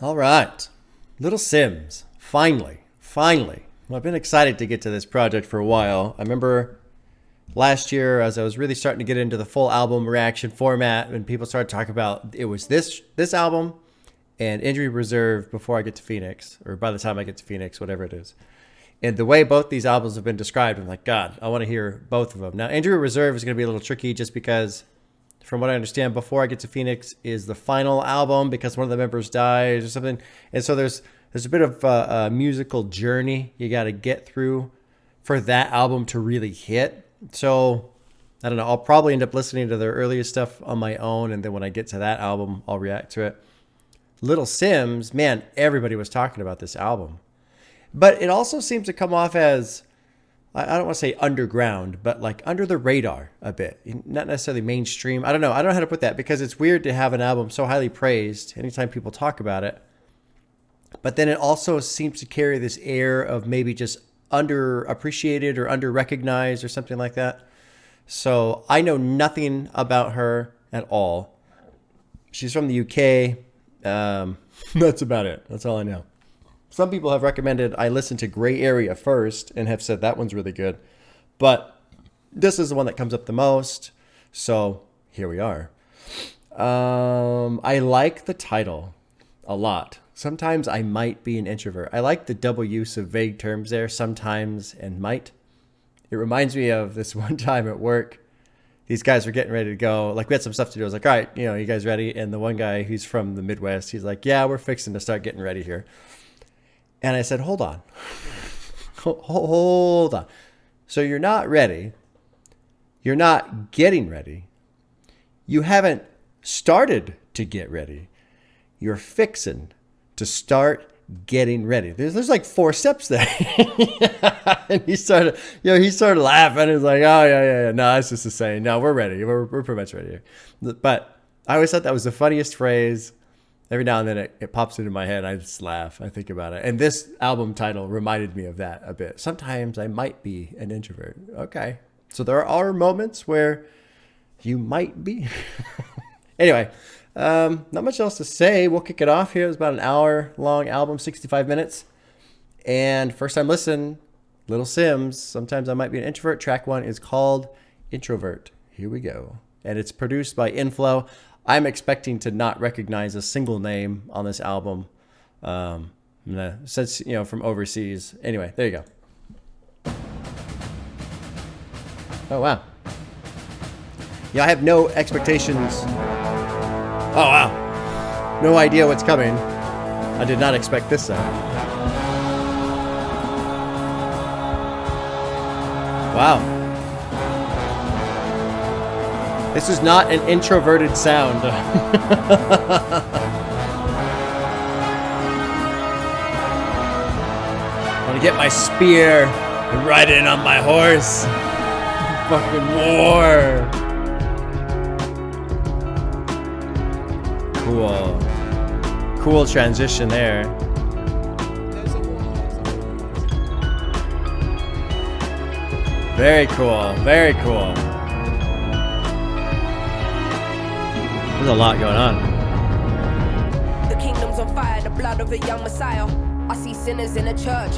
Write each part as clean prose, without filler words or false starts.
All right. Little Sims. Finally. Well, I've been excited to get to this project for a while. I remember last year as I was really starting to get into the full album reaction format and people started talking about it was this album and Injury Reserve before I get to Phoenix, or by the time I get to Phoenix, whatever it is. And the way both these albums have been described, I'm like, God, I want to hear both of them. Now, Injury Reserve is going to be a little tricky just because, from what I understand, Before I Get to Phoenix is the final album because one of the members dies or something. And so there's a bit of a musical journey you got to get through for that album to really hit. So, I don't know. I'll probably end up listening to their earliest stuff on my own. And then when I get to that album, I'll react to it. Little Sims, man, everybody was talking about this album. But it also seems to come off as, I don't want to say underground, but like under the radar a bit. Not necessarily mainstream. I don't know how to put that because it's weird to have an album so highly praised anytime people talk about it. But then it also seems to carry this air of maybe just underappreciated or under-recognized or something like that. So I know nothing about her at all. She's from the UK. That's about it. That's all I know. Some people have recommended I listen to Gray Area first and have said that one's really good. But this is the one that comes up the most. So here we are. I like the title a lot. Sometimes I might be an introvert. I like the double use of vague terms there, sometimes and might. It reminds me of this one time at work. These guys were getting ready to go. Like, we had some stuff to do. I was like, all right, you guys ready? And the one guy who's from the Midwest, he's like, yeah, we're fixing to start getting ready here. And I said, hold on. Hold on. So you're not ready. You're not getting ready. You haven't started to get ready. You're fixing to start getting ready. There's like 4 steps there. And he started laughing. He's like, oh, yeah. No, it's just the same. No, we're ready. We're pretty much ready here. But I always thought that was the funniest phrase. Every now and then it pops into my head. I just laugh. I think about it. And this album title reminded me of that a bit. Sometimes I might be an introvert. Okay. So there are moments where you might be. Anyway, not much else to say. We'll kick it off here. It's about an hour-long album, 65 minutes. And first time listen, Little Sims, Sometimes I Might Be an Introvert. Track 1 is called Introvert. Here we go. And it's produced by Inflow. I'm expecting to not recognize a single name on this album. Since, from overseas. Anyway, there you go. Oh, wow. Yeah, I have no expectations. Oh, wow. No idea what's coming. I did not expect this sound. Wow. This is not an introverted sound. I'm gonna get my spear and ride in on my horse. Fucking war. Cool transition there. Very cool. There's a lot going on. The kingdom's on fire, the blood of a young Messiah. I see sinners in a church,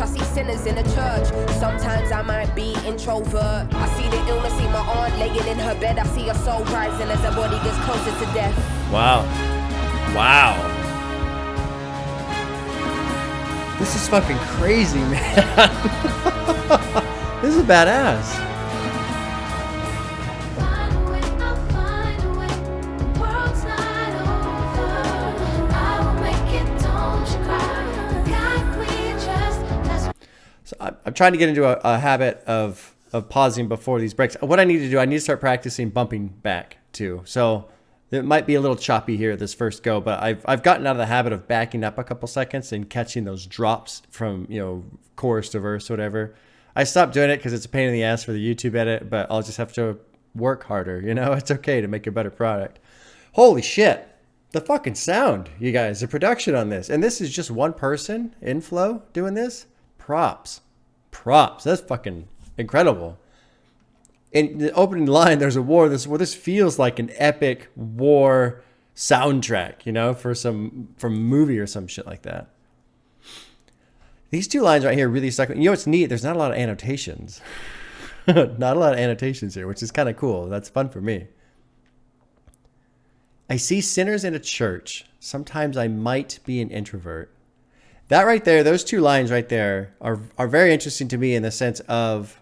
Sometimes I might be introvert. I see the illness, see my aunt laying in her bed. I see her soul rising as her body gets closer to death. Wow. This is fucking crazy, man. This is badass. I'm trying to get into a habit of pausing before these breaks. What I need to do, I need to start practicing bumping back too. So it might be a little choppy here this first go, but I've gotten out of the habit of backing up a couple seconds and catching those drops from, chorus to verse, whatever. I stopped doing it because it's a pain in the ass for the YouTube edit, but I'll just have to work harder. It's okay to make a better product. Holy shit. The fucking sound, you guys, the production on this. And this is just one person, Inflow, doing this. Props. That's fucking incredible. In the opening line, there's a war. This feels like an epic war soundtrack, you know, from a movie or some shit like that. These two lines right here really stuck. You know what's neat? There's not a lot of annotations. Not a lot of annotations here, which is kind of cool. That's fun for me. I see sinners in a church. Sometimes I might be an introvert. That right there, those two lines right there are very interesting to me in the sense of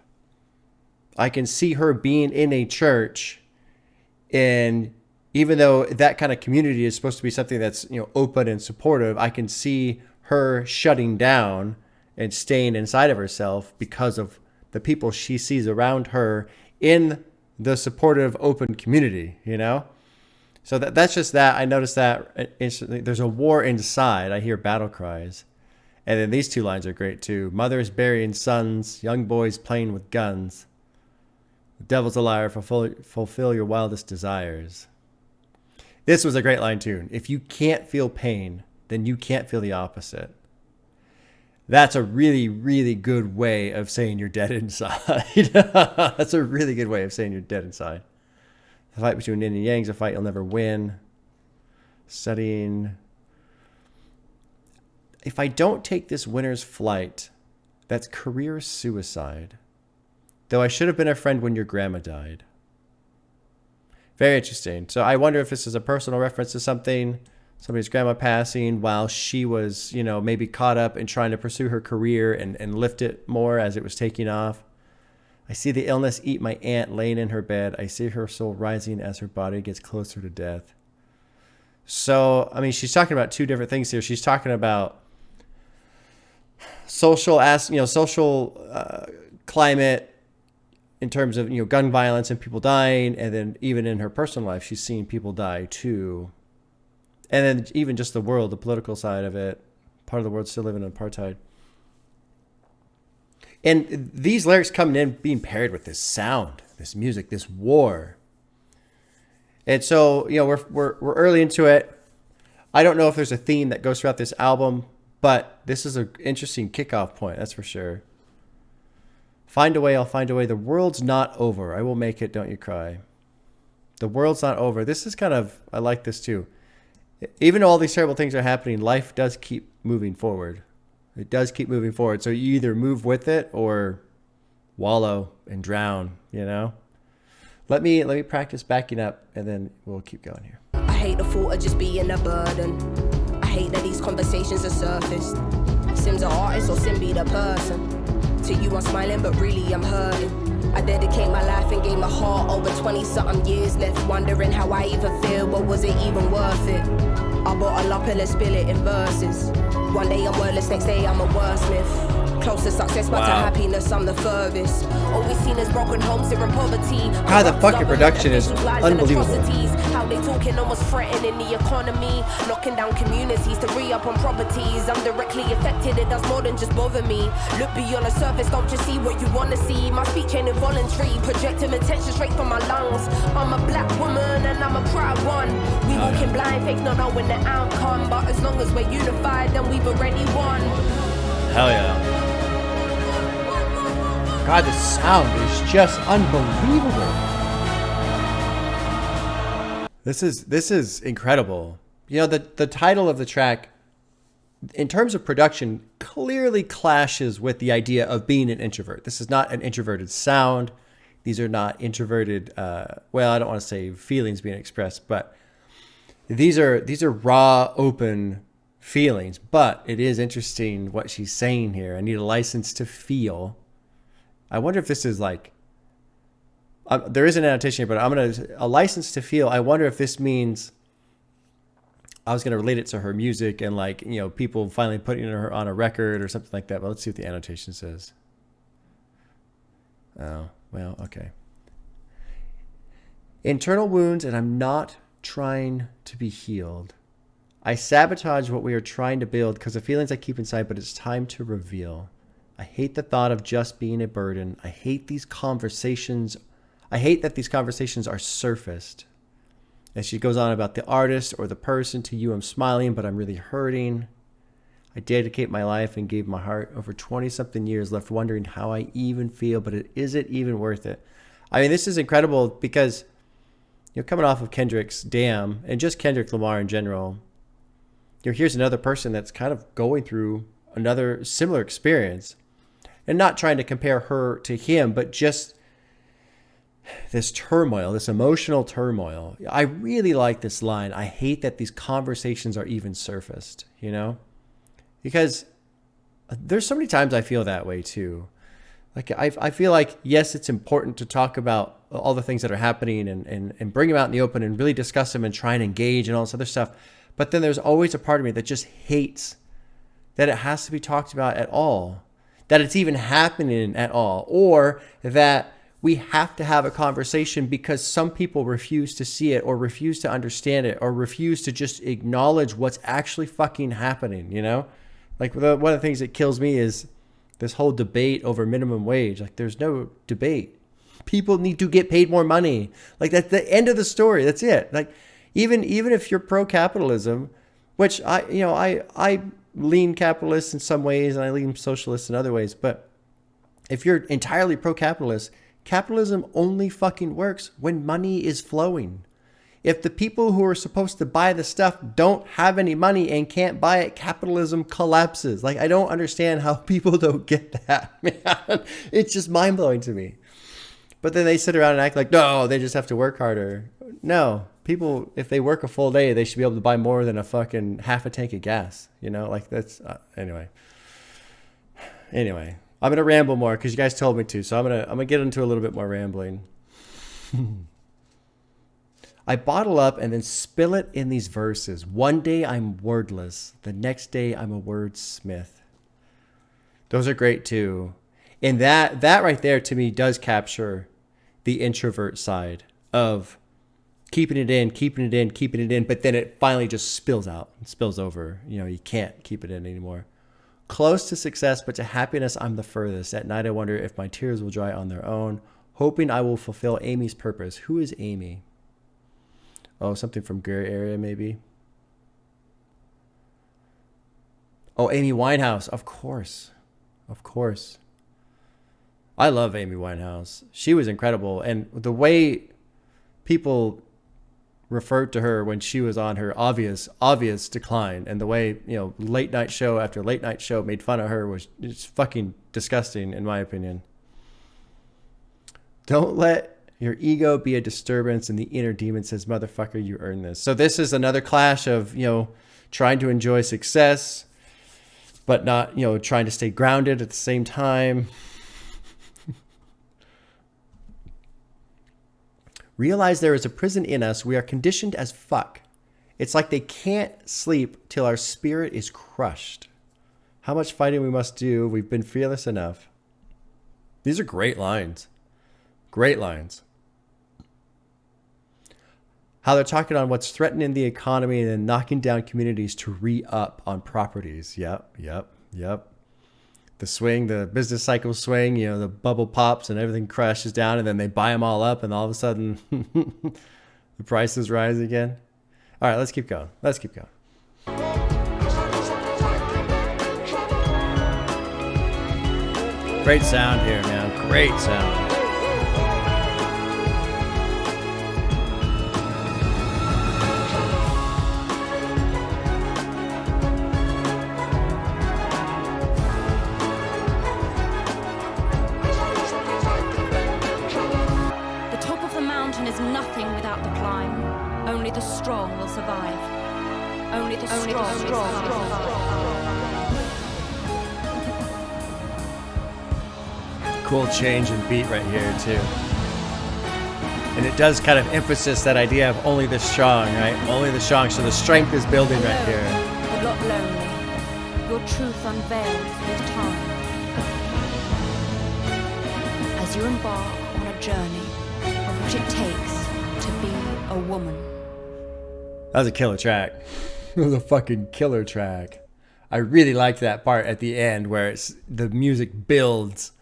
I can see her being in a church, and even though that kind of community is supposed to be something that's, you know, open and supportive, I can see her shutting down and staying inside of herself because of the people she sees around her in the supportive, open community, you know? So that's just that. I noticed that instantly. There's a war inside. I hear battle cries. And then these two lines are great too. Mothers burying sons, young boys playing with guns. The devil's a liar, fulfill your wildest desires. This was a great line too. If you can't feel pain, then you can't feel the opposite. That's a really, really good way of saying you're dead inside. That's a really good way of saying you're dead inside. The fight between yin and yang is a fight you'll never win. Studying. If I don't take this winner's flight, that's career suicide. Though I should have been a friend when your grandma died. Very interesting. So I wonder if this is a personal reference to something. Somebody's grandma passing while she was, you know, maybe caught up in trying to pursue her career and lift it more as it was taking off. I see the illness eat my aunt laying in her bed. I see her soul rising as her body gets closer to death. So, I mean, she's talking about two different things here. She's talking about social climate in terms of, you know, gun violence and people dying. And then even in her personal life, she's seeing people die too. And then even just the world, the political side of it, part of the world still living in apartheid. And these lyrics coming in, being paired with this sound, this music, this war. And so, you know, we're early into it. I don't know if there's a theme that goes throughout this album, but this is an interesting kickoff point, that's for sure. Find a way, I'll find a way. The world's not over. I will make it, don't you cry. The world's not over. This is kind of, I like this too. Even though all these terrible things are happening, life does keep moving forward. It does keep moving forward. So you either move with it or wallow and drown, you know? Let me practice backing up and then we'll keep going here. I hate the thought of just being a burden. I hate that these conversations are surfaced. Sim's an artist or Sim be the person. To you I'm smiling but really I'm hurting. I dedicate my life and gave my heart over 20-something years left, wondering how I even feel, but was it even worth it? I bottle up and let's spill it in verses. One day I'm wordless, next day I'm a wordsmith. Close to success, but to happiness I'm the furthest. Always seen as broken homes here in poverty. God, the fucking production is unbelievable. How they talking almost threatening the economy, knocking down communities to re-up on properties. I'm directly affected, it does more than just bother me. Look beyond the surface, don't just see what you wanna see. My speech ain't involuntary, projecting attention straight from my lungs. I'm a black woman and I'm a proud one. We walking blind, fake not knowing the outcome, but as long as we're unified, then we've already won. Hell yeah. God, the sound is just unbelievable. This is incredible. You know, the title of the track, in terms of production, clearly clashes with the idea of being an introvert. This is not an introverted sound. These are not introverted, well, I don't want to say feelings being expressed, but these are raw, open feelings. But it is interesting what she's saying here. I need a license to feel. I wonder if this is like, there is an annotation here, but a license to feel. I wonder if this means, I was going to relate it to her music and like, you know, people finally putting her on a record or something like that. But let's see what the annotation says. Oh, well, okay. Internal wounds, and I'm not trying to be healed. I sabotage what we are trying to build because of feelings I keep inside, but it's time to reveal. I hate the thought of just being a burden. I hate these conversations. I hate that these conversations are surfaced. As she goes on about the artist or the person, to you I'm smiling, but I'm really hurting. I dedicate my life and gave my heart over 20-something years, left wondering how I even feel, but is it even worth it? I mean, this is incredible because coming off of Kendrick's Damn and just Kendrick Lamar in general, here's another person that's kind of going through another similar experience, and not trying to compare her to him, but just this turmoil, this emotional turmoil. I really like this line. I hate that these conversations are even surfaced, because there's so many times I feel that way too. Like I feel like, yes, it's important to talk about all the things that are happening and bring them out in the open and really discuss them and try and engage and all this other stuff. But then there's always a part of me that just hates that it has to be talked about at all, that it's even happening at all, or that we have to have a conversation because some people refuse to see it or refuse to understand it or refuse to just acknowledge what's actually fucking happening, Like one of the things that kills me is this whole debate over minimum wage. Like there's no debate. People need to get paid more money. Like that's the end of the story. That's it. Like even if you're pro-capitalism, which I lean capitalist in some ways and I lean socialist in other ways, but if you're entirely pro-capitalist, capitalism only fucking works when money is flowing. If the people who are supposed to buy the stuff don't have any money and can't buy it, capitalism collapses. Like, I don't understand how people don't get that, man. It's just mind-blowing to me. But then they sit around and act like, no, they just have to work harder. No, people, if they work a full day, they should be able to buy more than a fucking half a tank of gas. Like that's, anyway. I'm going to ramble more because you guys told me to. So I'm going to get into a little bit more rambling. I bottle up and then spill it in these verses. One day I'm wordless. The next day I'm a wordsmith. Those are great too. And that right there to me does capture the introvert side of keeping it in, but then it finally just spills out and spills over. You can't keep it in anymore. Close to success, but to happiness, I'm the furthest. At night, I wonder if my tears will dry on their own, hoping I will fulfill Amy's purpose. Who is Amy? Oh, something from Gray Area, maybe. Oh, Amy Winehouse. Of course. I love Amy Winehouse. She was incredible. And the way people referred to her when she was on her obvious decline, and the way late night show after late night show made fun of her was just fucking disgusting, in my opinion. Don't let your ego be a disturbance, and the inner demon says, motherfucker, you earned this. So this is another clash of trying to enjoy success but not trying to stay grounded at the same time. Realize there is a prison in us. We are conditioned as fuck. It's like they can't sleep till our spirit is crushed. How much fighting we must do. We've been fearless enough. These are great lines. Great lines. How they're talking on what's threatening the economy and then knocking down communities to re-up on properties. Yep. The swing, the business cycle swing, the bubble pops and everything crashes down, and then they buy them all up, and all of a sudden the prices rise again. All right, let's keep going. Great sound here, man. Great sound. Cool change in beat right here too. And it does kind of emphasis that idea of only the strong, right? Only the strong. So the strength is building right here. A lot lonely. Your truth unveils with time. As you embark on a journey of what it takes to be a woman. That was a killer track. It was a fucking killer track. I really liked that part at the end where the music builds.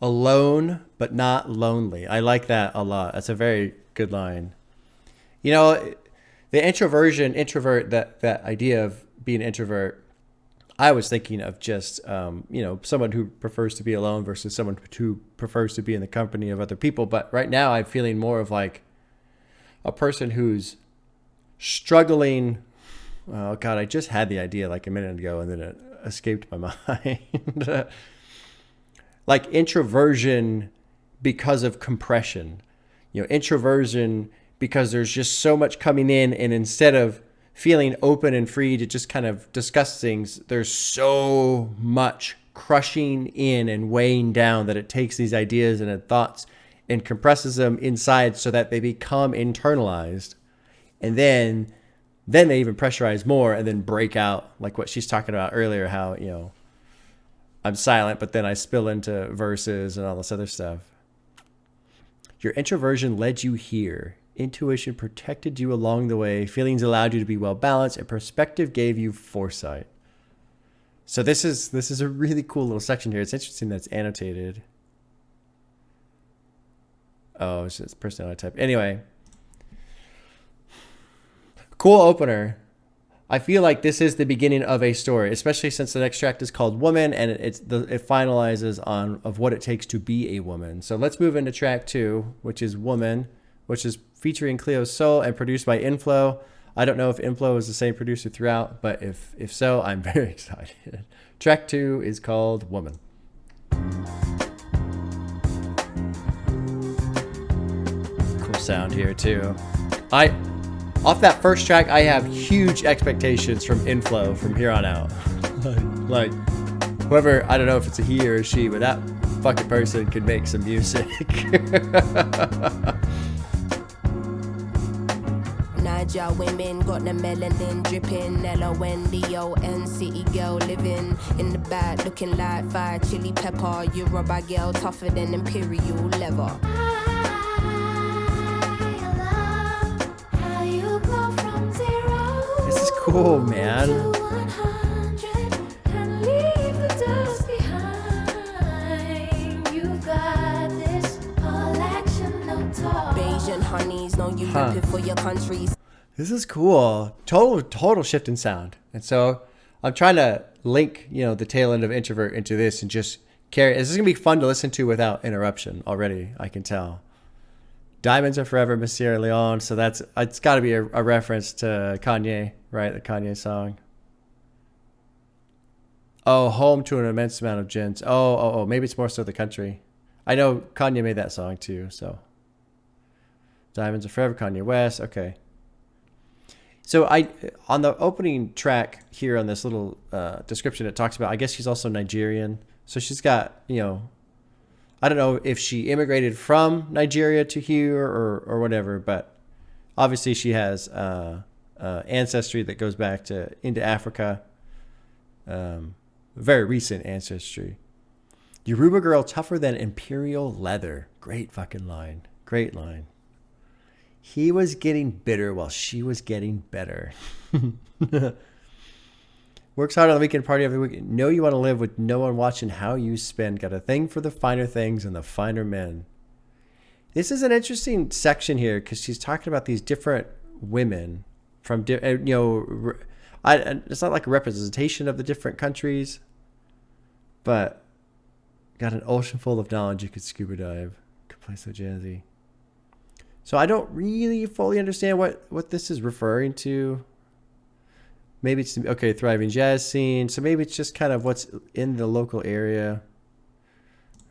Alone, but not lonely. I like that a lot. That's a very good line. The introvert, that idea of being an introvert, I was thinking of just, someone who prefers to be alone versus someone who prefers to be in the company of other people. But right now I'm feeling more of like a person who's struggling. Oh God, I just had the idea like a minute ago and then it escaped my mind. Like introversion because of compression, introversion because there's just so much coming in, and instead of feeling open and free to just kind of discuss things, there's so much crushing in and weighing down that it takes these ideas and thoughts and compresses them inside so that they become internalized, and then they even pressurize more and then break out, like what she's talking about earlier, how I'm silent but then I spill into verses and all this other stuff. Your introversion led you here. Intuition protected you along the way. Feelings allowed you to be well balanced, and perspective gave you foresight. So this is a really cool little section here. It's interesting that it's annotated. Oh, it's just personality type. Anyway, cool opener. I feel like this is the beginning of a story, especially since the next track is called Woman, and it finalizes on of what it takes to be a woman. So let's move into track 2, which is Woman, which is featuring Cleo Sol and produced by Inflow. I don't know if Inflow is the same producer throughout, but if so, I'm very excited. Track 2 is called Woman. Cool sound here too. Off that first track, I have huge expectations from Inflow from here on out. Like, whoever, I don't know if it's a he or a she, but that fucking person could make some music. Niger women got the melanin dripping. L-O-N-D-O-N, city girl living in the back, looking like fire chili pepper. You're a bad girl, tougher than imperial leather. This is cool, man. Bayesian honeys know you ripping for your countries. This is cool. Total shift in sound. And so I'm trying to link, the tail end of Introvert into this and just carry. This is going to be fun to listen to without interruption already, I can tell. Diamonds Are Forever, Miss Sierra Leone. So it's got to be a reference to Kanye, right? The Kanye song. Oh, Home to an Immense Amount of Gents. Oh, maybe it's more so the country. I know Kanye made that song too, so. Diamonds Are Forever, Kanye West. Okay. So on the opening track here on this little description, it talks about, I guess she's also Nigerian. So she's got, I don't know if she immigrated from Nigeria to here or whatever, but obviously she has ancestry that goes back into Africa. Very recent ancestry. Yoruba girl tougher than imperial leather. Great fucking line. Great line. He was getting bitter while she was getting better. Works hard on the weekend, party every week. Know you want to live with no one watching how you spend. Got a thing for the finer things and the finer men. This is an interesting section here because she's talking about these different women from, it's not like a representation of the different countries, but got an ocean full of knowledge. You could scuba dive. Could play so jazzy. So I don't really fully understand what this is referring to. Maybe it's, okay, thriving jazz scene. So maybe it's just kind of what's in the local area.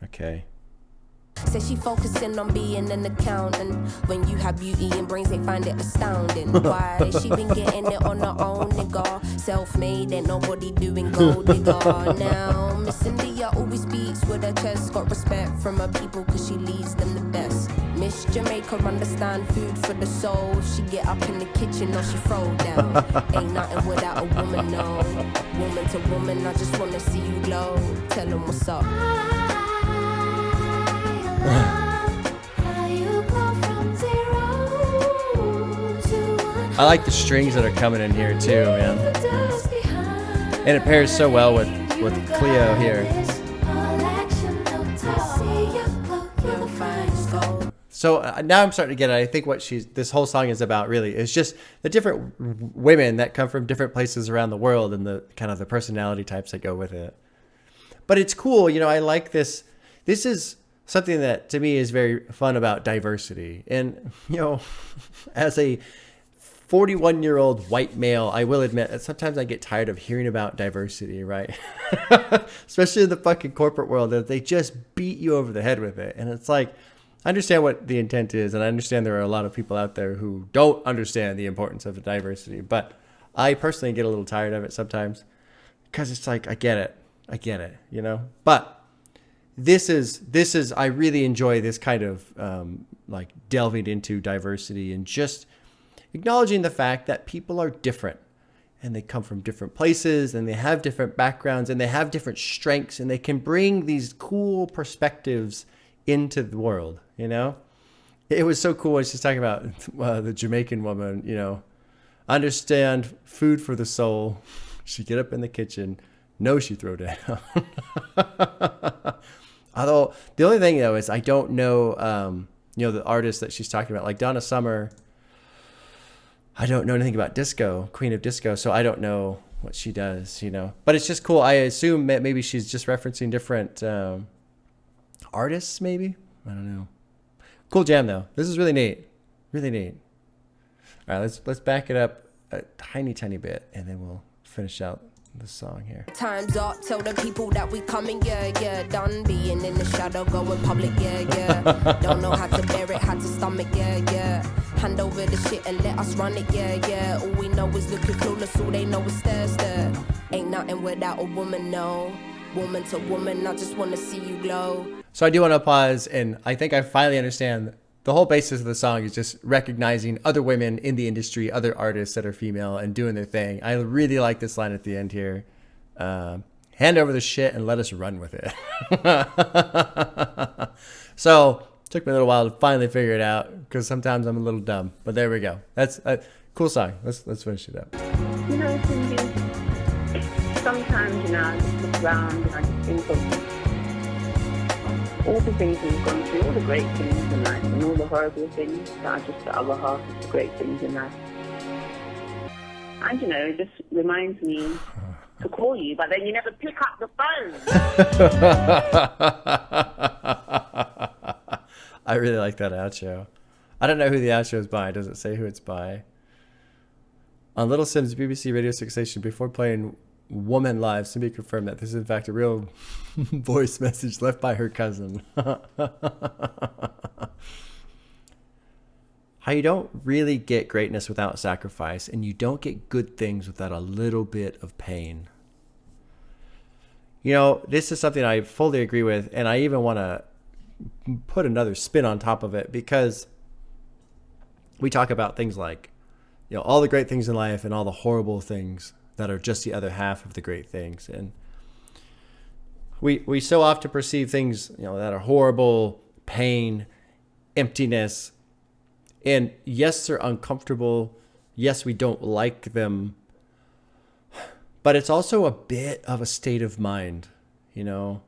Okay. Says she focusing on being an accountant. When you have beauty and brains, they find it astounding. Why? She been getting it on her own, nigga. Self-made, ain't nobody doing gold digger. Now, Miss India always speaks with her chest. Got respect from her people cause she leads them the best. Miss Jamaica understand food for the soul. She get up in the kitchen or she throw down. Ain't nothing without a woman, no. Woman to woman, I just wanna see you glow. Tell them what's up. I like the strings that are coming in here too, man. And it pairs so well with Cleo here. So now I'm starting to get it. I think what this whole song is about really is just the different women that come from different places around the world and the kind of the personality types that go with it. But it's cool, I like this. This is something that to me is very fun about diversity. And, you know, as a 41-year-old white male, I will admit that sometimes I get tired of hearing about diversity, right? Especially in the fucking corporate world, that they just beat you over the head with it. And it's like, I understand what the intent is, and I understand there are a lot of people out there who don't understand the importance of the diversity, but I personally get a little tired of it sometimes because it's like, I get it, you know? But this is, I really enjoy this kind of like delving into diversity and just acknowledging the fact that people are different and they come from different places and they have different backgrounds and they have different strengths and they can bring these cool perspectives into the world, you know? It was so cool when she's talking about the Jamaican woman, you know, understand food for the soul. She get up in the kitchen, no, she throw down. Although the only thing though is I don't know, you know, the artist that she's talking about, like Donna Summer. I don't know anything about disco, Queen of Disco, so I don't know what she does, you know. But it's just cool. I assume that maybe she's just referencing different artists, maybe. I don't know. Cool jam though. This is really neat, really neat. All right, let's back it up a tiny bit, and then we'll finish out the song here. Time's up, tell the people that we coming, yeah. Done being in the shadow, going public, yeah. Don't know how to bear it, how to stomach, yeah. Hand over the shit and let us run it, yeah. All we know is looking clueless, all they know is stir. Ain't nothing without a woman, no. Woman to woman, I just wanna see you glow. So I do want to pause, and I think I finally understand the whole basis of the song is just recognizing other women in the industry, other artists that are female and doing their thing. I really like this line at the end here. Hand over the shit and let us run with it. So it took me a little while to finally figure it out because sometimes I'm a little dumb, but there we go. That's a cool song. Let's finish it up. You know, Cindy, sometimes, you know, I just look around and I just think of all the things we've gone through, all the great things in life, and all the horrible things that are just the other half of the great things in life. And, you know, it just reminds me to call you, but then you never pick up the phone. I really like that outro. I don't know who the outro is by. Does it say who it's by? On Little Sim's BBC Radio 6 station, before playing Woman Live, Simbi confirmed that this is in fact a real voice message left by her cousin. How you don't really get greatness without sacrifice, and you don't get good things without a little bit of pain. You know, this is something I fully agree with, and I even want to put another spin on top of it, because we talk about things like, you know, all the great things in life and all the horrible things that are just the other half of the great things. And we so often perceive things, you know, that are horrible, pain, emptiness. And yes, they're uncomfortable. Yes, we don't like them. But it's also a bit of a state of mind, you know.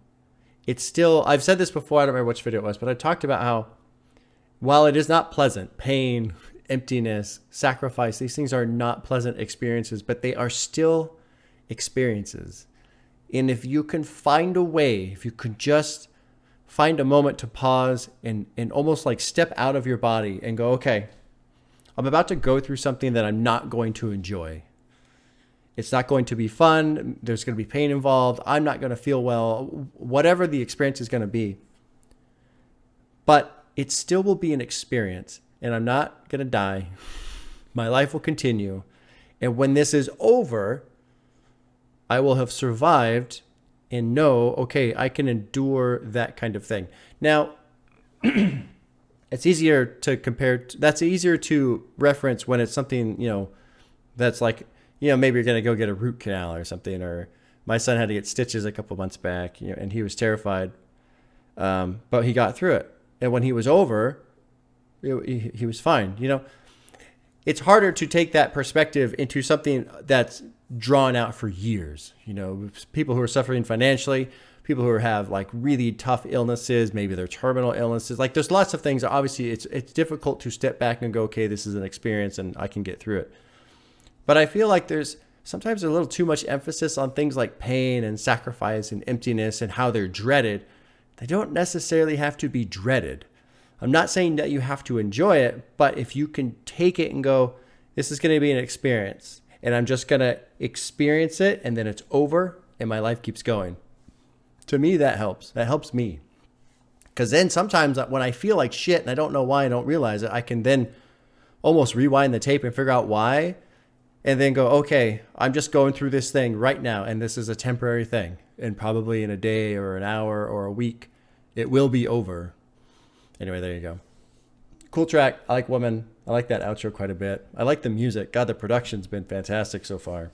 It's still, I've said this before, I don't remember which video it was, but I talked about how while it is not pleasant, pain, emptiness, sacrifice, these things are not pleasant experiences, but they are still experiences. And if you can find a way, if you can just find a moment to pause and almost like step out of your body and go, okay, I'm about to go through something that I'm not going to enjoy. It's not going to be fun. There's going to be pain involved. I'm not going to feel well, whatever the experience is going to be. But it still will be an experience. And I'm not going to die. My life will continue. And when this is over, I will have survived and know, okay, I can endure that kind of thing. Now, it's easier to compare. That's easier to reference when it's something, you know, that's like, you know, maybe you're going to go get a root canal or something. Or my son had to get stitches a couple months back, you know, and he was terrified. But he got through it. And when he was over, he was fine. You know, it's harder to take that perspective into something that's drawn out for years. You know, people who are suffering financially, people who have like really tough illnesses, maybe they're terminal illnesses. Like there's lots of things. Obviously, it's difficult to step back and go, okay, this is an experience and I can get through it. But I feel like there's sometimes a little too much emphasis on things like pain and sacrifice and emptiness and how they're dreaded, they don't necessarily have to be dreaded. I'm not saying that you have to enjoy it, but if you can take it and go, this is going to be an experience, and I'm just going to experience it, and then it's over, and my life keeps going. To me, that helps. That helps me. Because then sometimes when I feel like shit and I don't know why, I don't realize it, I can then almost rewind the tape and figure out why, and then go, okay, I'm just going through this thing right now, and this is a temporary thing. And probably in a day or an hour or a week, it will be over. Anyway, there you go. Cool track. I like Woman. I like that outro quite a bit. I like the music. God, the production's been fantastic so far.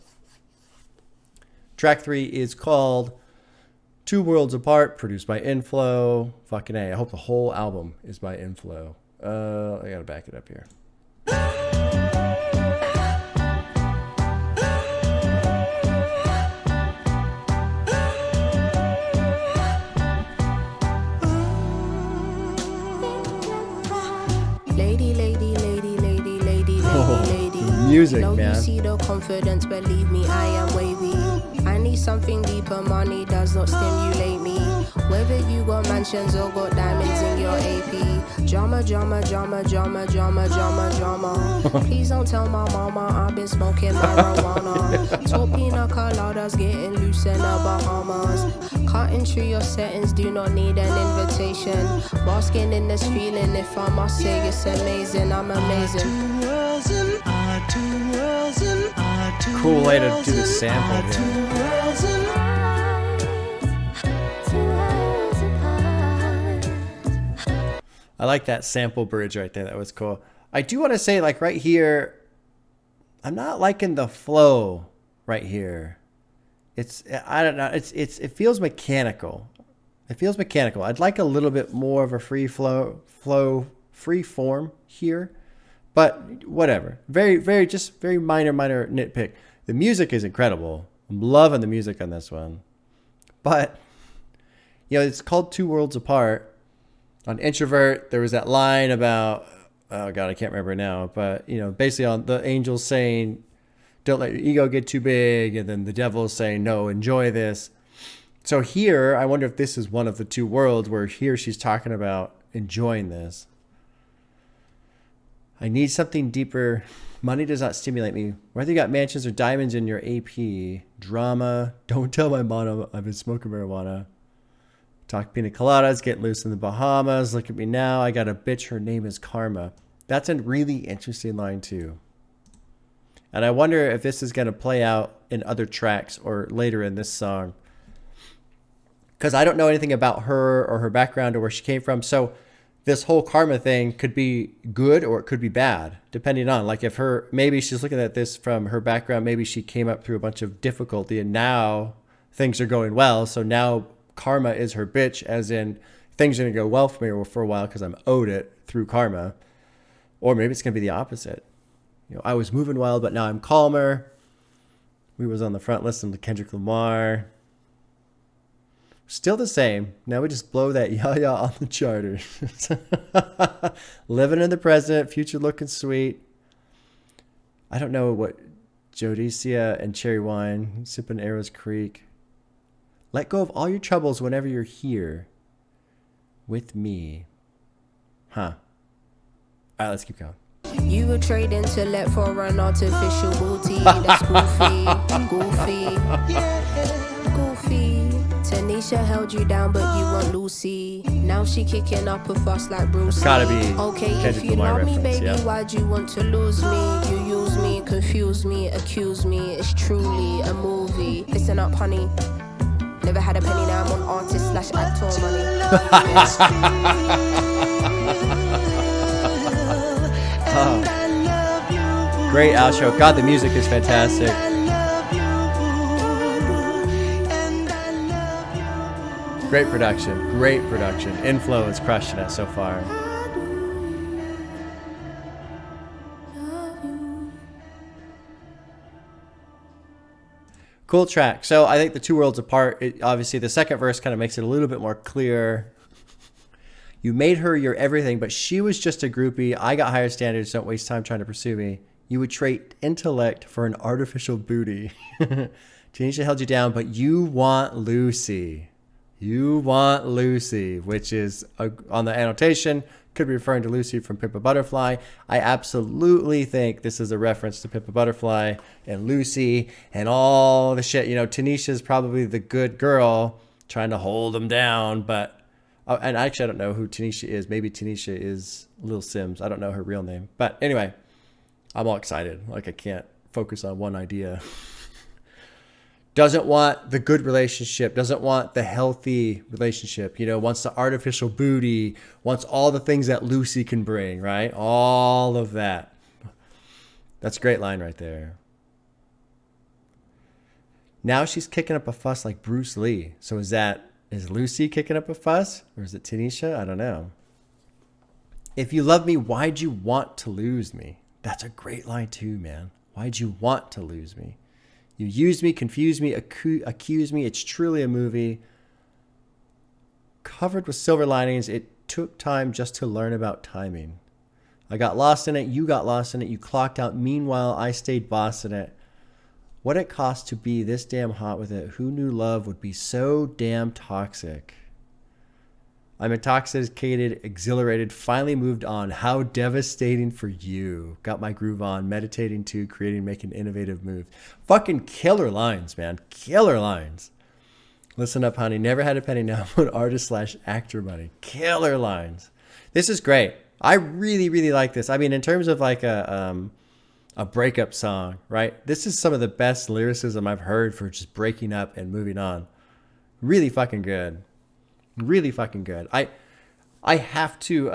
Track 3 is called Two Worlds Apart, produced by Inflow. Fucking A. I hope the whole album is by Inflow. I gotta back it up here. Music, no, man. You see the confidence, believe me, I am wavy. I need something deeper, money does not stimulate me. Whether you got mansions or got diamonds in your AP. Drama, drama, drama, drama, drama, drama, drama. Please don't tell my mama I've been smoking marijuana. Top pina coladas getting loose in the Bahamas. Cutting through your settings, do not need an invitation. Basking in this feeling, if I must say it's amazing, I'm amazing. Cool way to do the sample here. I like that sample bridge right there. That was cool. I do want to say, like right here, I'm not liking the flow right here. I don't know. It feels mechanical. It feels mechanical. I'd like a little bit more of a free free form here. But whatever. Very minor nitpick. The music is incredible. I'm loving the music on this one. But, you know, it's called Two Worlds Apart. On Introvert, there was that line about, oh God, I can't remember now. But, you know, basically on the angels saying, don't let your ego get too big. And then the devil is saying, no, enjoy this. So here, I wonder if this is one of the two worlds where here she's talking about enjoying this. I need something deeper. Money does not stimulate me. Whether you got mansions or diamonds in your AP. Drama. Don't tell my mom I've been smoking marijuana. Talk pina coladas. Get loose in the Bahamas. Look at me now. I got a bitch. Her name is Karma. That's a really interesting line too. And I wonder if this is going to play out in other tracks or later in this song. Because I don't know anything about her or her background or where she came from. So this whole karma thing could be good or it could be bad, depending on, like, if maybe she's looking at this from her background, maybe she came up through a bunch of difficulty and now things are going well. So now karma is her bitch, as in things are going to go well for me for a while because I'm owed it through karma. Or maybe it's going to be the opposite. You know, I was moving wild, but now I'm calmer. We was on the front listening to Kendrick Lamar. Still the same. Now we just blow that yah on the charter. Living in the present, future looking sweet. I don't know what Jodicia and Cherry Wine, sipping Arrows Creek. Let go of all your troubles whenever you're here with me. Huh. All right, let's keep going. You would trade intellect for an artificial booty. That's goofy. Tanisha held you down, but you want Lucy. Now she kicking up a fuss like Bruce. It's gotta be okay, Kendrick if you Lamar love me, reference, baby, yeah. why'd you want to lose me? You use me, confuse me, accuse me. It's truly a movie. Listen up, honey. Never had a penny, now I'm on artist/actor money. Oh. Great outro. God, the music is fantastic. Great production. Inflow is crushing it so far. Cool track. So I think the Two Worlds Apart, obviously the second verse kind of makes it a little bit more clear. You made her your everything, but she was just a groupie. I got higher standards. Don't waste time trying to pursue me. You would trade intellect for an artificial booty. Tanisha held you down, but you want Lucy. You want Lucy, which is on the annotation, could be referring to Lucy from Pimp a Butterfly. I absolutely think this is a reference to Pimp a Butterfly and Lucy and all the shit. You know, Tanisha's probably the good girl trying to hold him down, but and actually I don't know who Tanisha is. Maybe Tanisha is Lil Sims. I don't know her real name. But anyway, I'm all excited. Like I can't focus on one idea. Doesn't want the good relationship, doesn't want the healthy relationship, you know, wants the artificial booty, wants all the things that Lucy can bring, right? All of that. That's a great line right there. Now she's kicking up a fuss like Bruce Lee. So is Lucy kicking up a fuss? Or is it Tanisha? I don't know. If you love me, why'd you want to lose me? That's a great line too, man. Why'd you want to lose me? You use me, confuse me, accuse me. It's truly a movie covered with silver linings. It took time just to learn about timing. I got lost in it. You got lost in it. You clocked out. Meanwhile, I stayed bossing it. What it cost to be this damn hot with it. Who knew love would be so damn toxic? I'm intoxicated, exhilarated, finally moved on. How devastating for you. Got my groove on, meditating too, creating, making innovative moves. Fucking killer lines, man. Killer lines. Listen up, honey. Never had a penny, now put artist/actor money. Killer lines. This is great. I really, really like this. I mean, in terms of like a breakup song, right? This is some of the best lyricism I've heard for just breaking up and moving on. Really fucking good. Really fucking good. I have to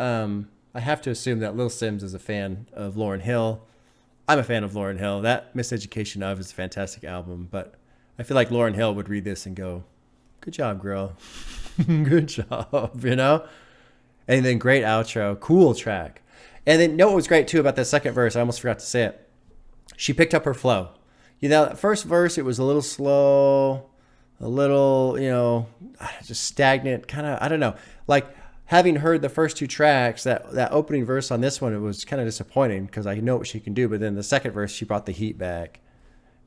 assume that Lil Sims is a fan of Lauryn Hill. I'm a fan of Lauryn Hill. That Miseducation of is a fantastic album, but I feel like Lauryn Hill would read this and go, "Good job, girl. Good job," you know? And then great outro, cool track. And then know what was great too about that second verse? I almost forgot to say it. She picked up her flow. You know, that first verse, it was a little slow, a little, you know, just stagnant, kind of, I don't know. Like, having heard the first two tracks, that opening verse on this one, it was kind of disappointing because I know what she can do. But then the second verse, she brought the heat back.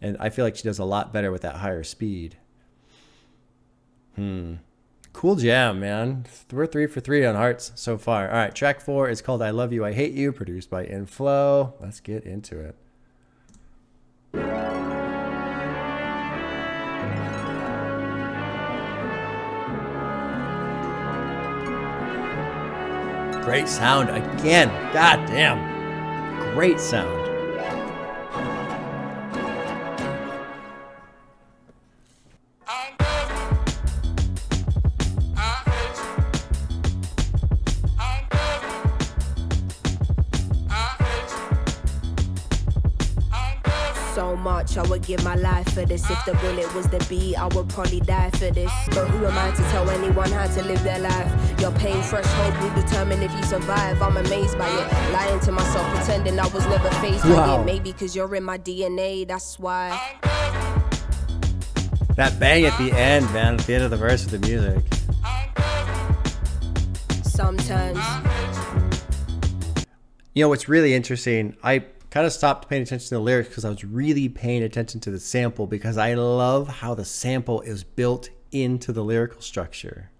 And I feel like she does a lot better with that higher speed. Cool jam, man. We're 3 for 3 on hearts so far. All right, track 4 is called I Love You, I Hate You, produced by Inflow. Let's get into it. Great sound again. God damn. Great sound. So much, I would give my life for this. If the bullet was the beat, I would probably die for this. But who am I to tell anyone how to live their life? Your pain threshold will determine if you survive. I'm amazed by it, lying to myself, pretending I was never faced by it. Maybe because you're in my DNA, that's why. That bang at the end, man, at the end of the verse with the music. Sometimes. You know what's really interesting? I kind of stopped paying attention to the lyrics because I was really paying attention to the sample, because I love how the sample is built into the lyrical structure.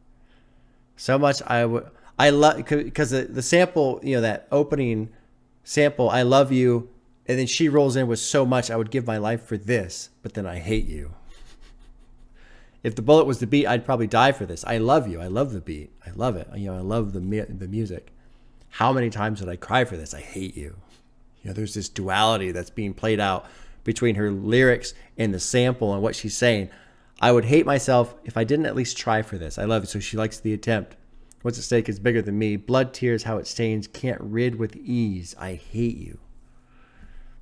So much I love, because the sample, you know, that opening sample, I love you, and then she rolls in with so much, I would give my life for this, but then I hate you. If the bullet was the beat, I'd probably die for this. I love you. I love the beat. I love it. You know, I love the music. How many times did I cry for this? I hate you. You know, there's this duality that's being played out between her lyrics and the sample and what she's saying. I would hate myself if I didn't at least try for this. I love it. So she likes the attempt. What's at stake is bigger than me. Blood, tears, how it stains. Can't rid with ease. I hate you.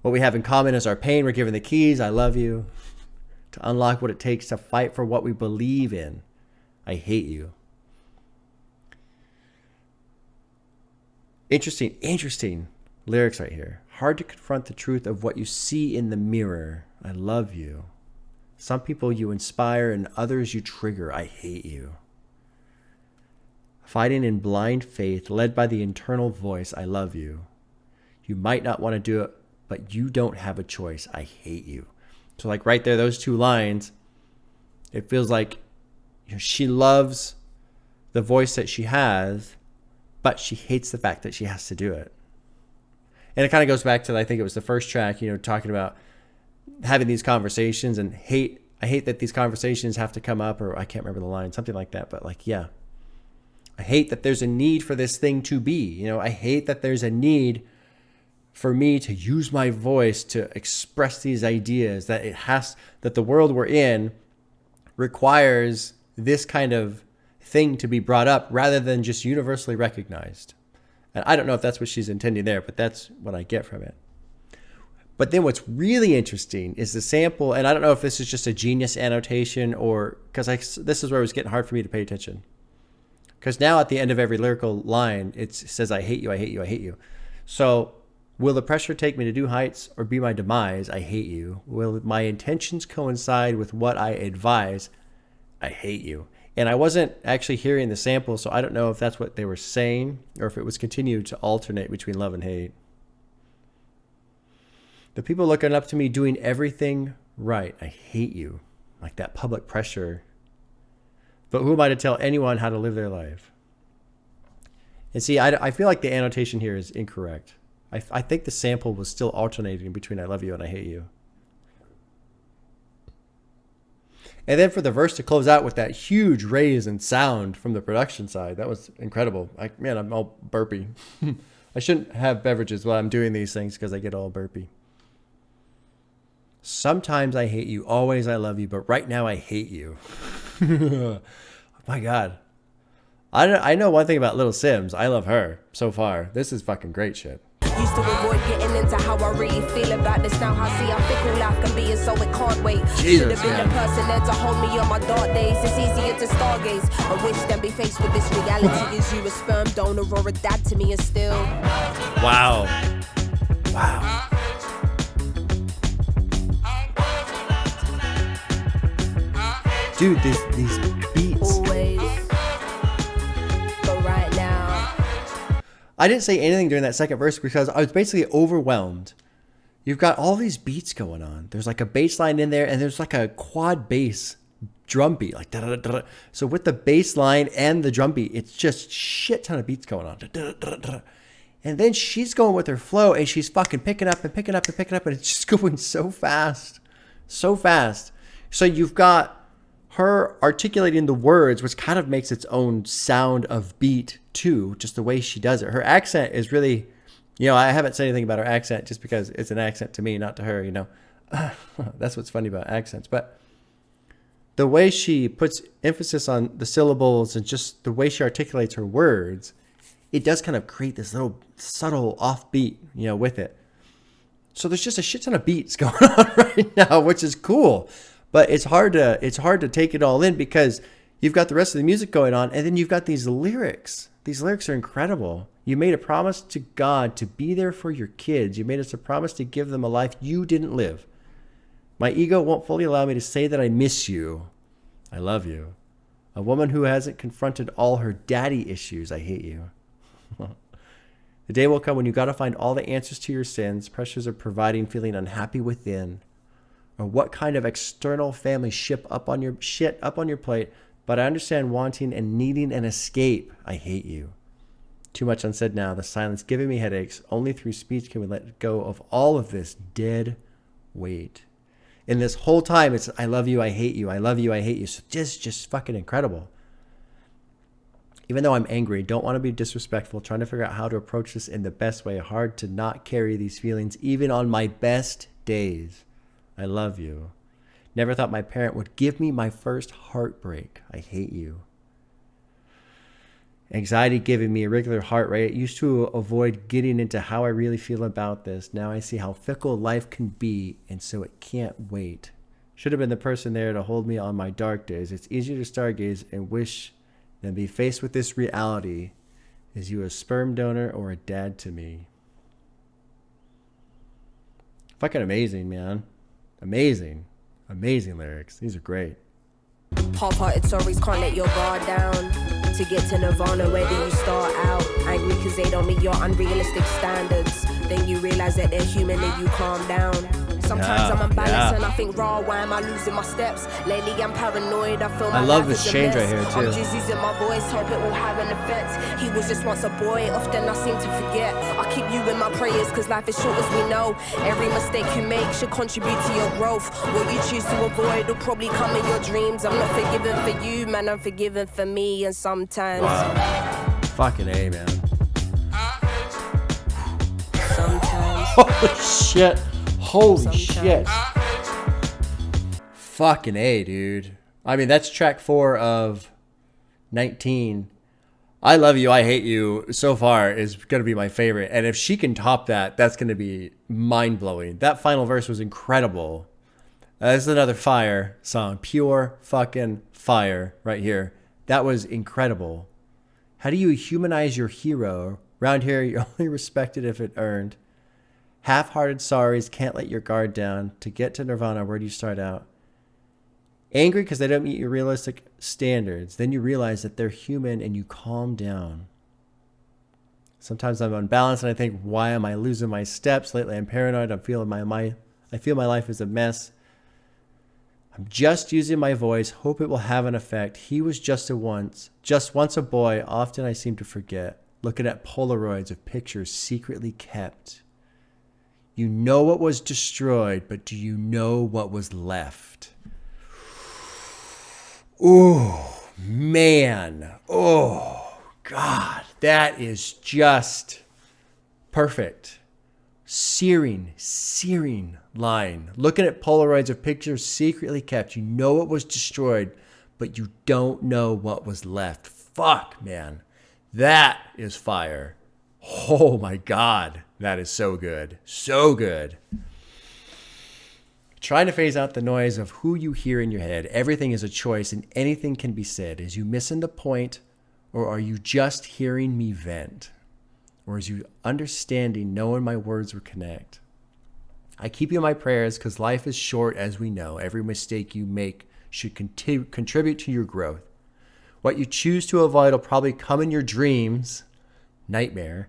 What we have in common is our pain. We're given the keys. I love you. To unlock what it takes to fight for what we believe in. I hate you. Interesting lyrics right here. Hard to confront the truth of what you see in the mirror. I love you. Some people you inspire and others you trigger. I hate you. Fighting in blind faith, led by the internal voice. I love you. You might not want to do it, but you don't have a choice. I hate you. So like right there, those two lines, it feels like, she loves the voice that she has, but she hates the fact that she has to do it. And it kind of goes back to, I think it was the first track, talking about having these conversations and I hate that these conversations have to come up, or I can't remember the line, something like that. But I hate that there's a need for this thing to be. I hate that there's a need for me to use my voice to express these ideas, that the world we're in requires this kind of thing to be brought up rather than just universally recognized. And I don't know if that's what she's intending there, but that's what I get from it. But then what's really interesting is the sample, and I don't know if this is just a genius annotation or because this is where it was getting hard for me to pay attention. Because now at the end of every lyrical line, it says, I hate you, I hate you, I hate you. So will the pressure take me to do heights or be my demise? I hate you. Will my intentions coincide with what I advise? I hate you. And I wasn't actually hearing the sample, so I don't know if that's what they were saying or if it was continued to alternate between love and hate. The people looking up to me doing everything right. I hate you. Like that public pressure. But who am I to tell anyone how to live their life? And see, I feel like the annotation here is incorrect. I think the sample was still alternating between I love you and I hate you. And then for the verse to close out with that huge raise in sound from the production side, that was incredible. I'm all burpy. I shouldn't have beverages while I'm doing these things because I get all burpy. Sometimes I hate you, always I love you, but right now I hate you. Oh my God. I know one thing about Little Sims. I love her so far. This is fucking great shit. Used to avoid getting into how I really feel about this. Now I see how fickle life can be, and so it can't wait. Should have been the person there to hold me on my dark days. It's easier to stargaze. I wish than be faced with this reality. Is you a sperm donor or a dad to me, and still. Wow. Dude, these beats. Always. But right now. I didn't say anything during that second verse because I was basically overwhelmed. You've got all these beats going on. There's like a bass line in there, and there's like a quad bass drum beat. Like da, da, da, da. So with the bass line and the drum beat, it's just shit ton of beats going on. Da, da, da, da. And then she's going with her flow, and she's fucking picking up, and it's just going so fast. So fast. So you've got her articulating the words, which kind of makes its own sound of beat too, just the way she does it. Her accent is really, I haven't said anything about her accent just because it's an accent to me, not to her, That's what's funny about accents. But the way she puts emphasis on the syllables and just the way she articulates her words, it does kind of create this little subtle offbeat, with it. So there's just a shit ton of beats going on right now, which is cool. But it's hard to take it all in because you've got the rest of the music going on, and then you've got these lyrics. These lyrics are incredible. You made a promise to God to be there for your kids. You made us a promise to give them a life you didn't live. My ego won't fully allow me to say that I miss you. I love you. A woman who hasn't confronted all her daddy issues. I hate you. The day will come when you got to find all the answers to your sins, pressures of providing, feeling unhappy within. Or what kind of external family shit up on your plate, but I understand wanting and needing an escape. I hate you. Too much unsaid now. The silence giving me headaches. Only through speech can we let go of all of this dead weight. And this whole time it's I love you, I hate you, I love you, I hate you. So just fucking incredible. Even though I'm angry, don't want to be disrespectful, trying to figure out how to approach this in the best way. Hard to not carry these feelings even on my best days. I love you. Never thought my parent would give me my first heartbreak. I hate you. Anxiety giving me a regular heart rate. Used to avoid getting into how I really feel about this. Now I see how fickle life can be, and so it can't wait. Should have been the person there to hold me on my dark days. It's easier to stargaze and wish than be faced with this reality. Is you a sperm donor or a dad to me? Fucking amazing, man. Amazing lyrics. These are great. Half-hearted stories, can't let your guard down. To get to Nirvana, where do you start out? Angry cause they don't meet your unrealistic standards. Then you realize that they're human and you calm down. Sometimes I'm unbalanced and I think, raw, why am I losing my steps? Lately I'm paranoid, I feel my I love life this is a change mess. right here, too. I'm just using my voice, hope it will have an effect. He was just once a boy, often I seem to forget. I keep you in my prayers, cause life is short as we know. Every mistake you make should contribute to your growth. What you choose to avoid will probably come in your dreams. I'm not forgiven for you, man, I'm forgiven for me. And sometimes Fucking A, man. Sometimes Holy shit. Holy Sometimes. shit. Fucking A, dude. I mean, that's track 4 of 19. I Love You, I Hate You so far is going to be my favorite. And if she can top that, that's going to be mind-blowing. That final verse was incredible. This is another fire song. Pure fucking fire right here. That was incredible. How do you humanize your hero? Around here, you're only respected if it earned. Half-hearted sorries, can't let your guard down. To get to Nirvana, where do you start out? Angry because they don't meet your realistic standards. Then you realize that they're human and you calm down. Sometimes I'm unbalanced and I think, why am I losing my steps? Lately I'm paranoid. I feel my life is a mess. I'm just using my voice. Hope it will have an effect. He was just once a boy. Often I seem to forget. Looking at Polaroids of pictures secretly kept. You know what was destroyed, but do you know what was left? Oh, man. Oh, God. That is just perfect. Searing line. Looking at Polaroids of pictures secretly kept. You know what was destroyed, but you don't know what was left. Fuck, man. That is fire. Oh, my God. That is so good. So good. Trying to phase out the noise of who you hear in your head. Everything is a choice and anything can be said. Is you missing the point, or are you just hearing me vent? Or is you understanding, knowing my words will connect? I keep you in my prayers because life is short, as we know. Every mistake you make should contribute to your growth. What you choose to avoid will probably come in your dreams. Nightmare.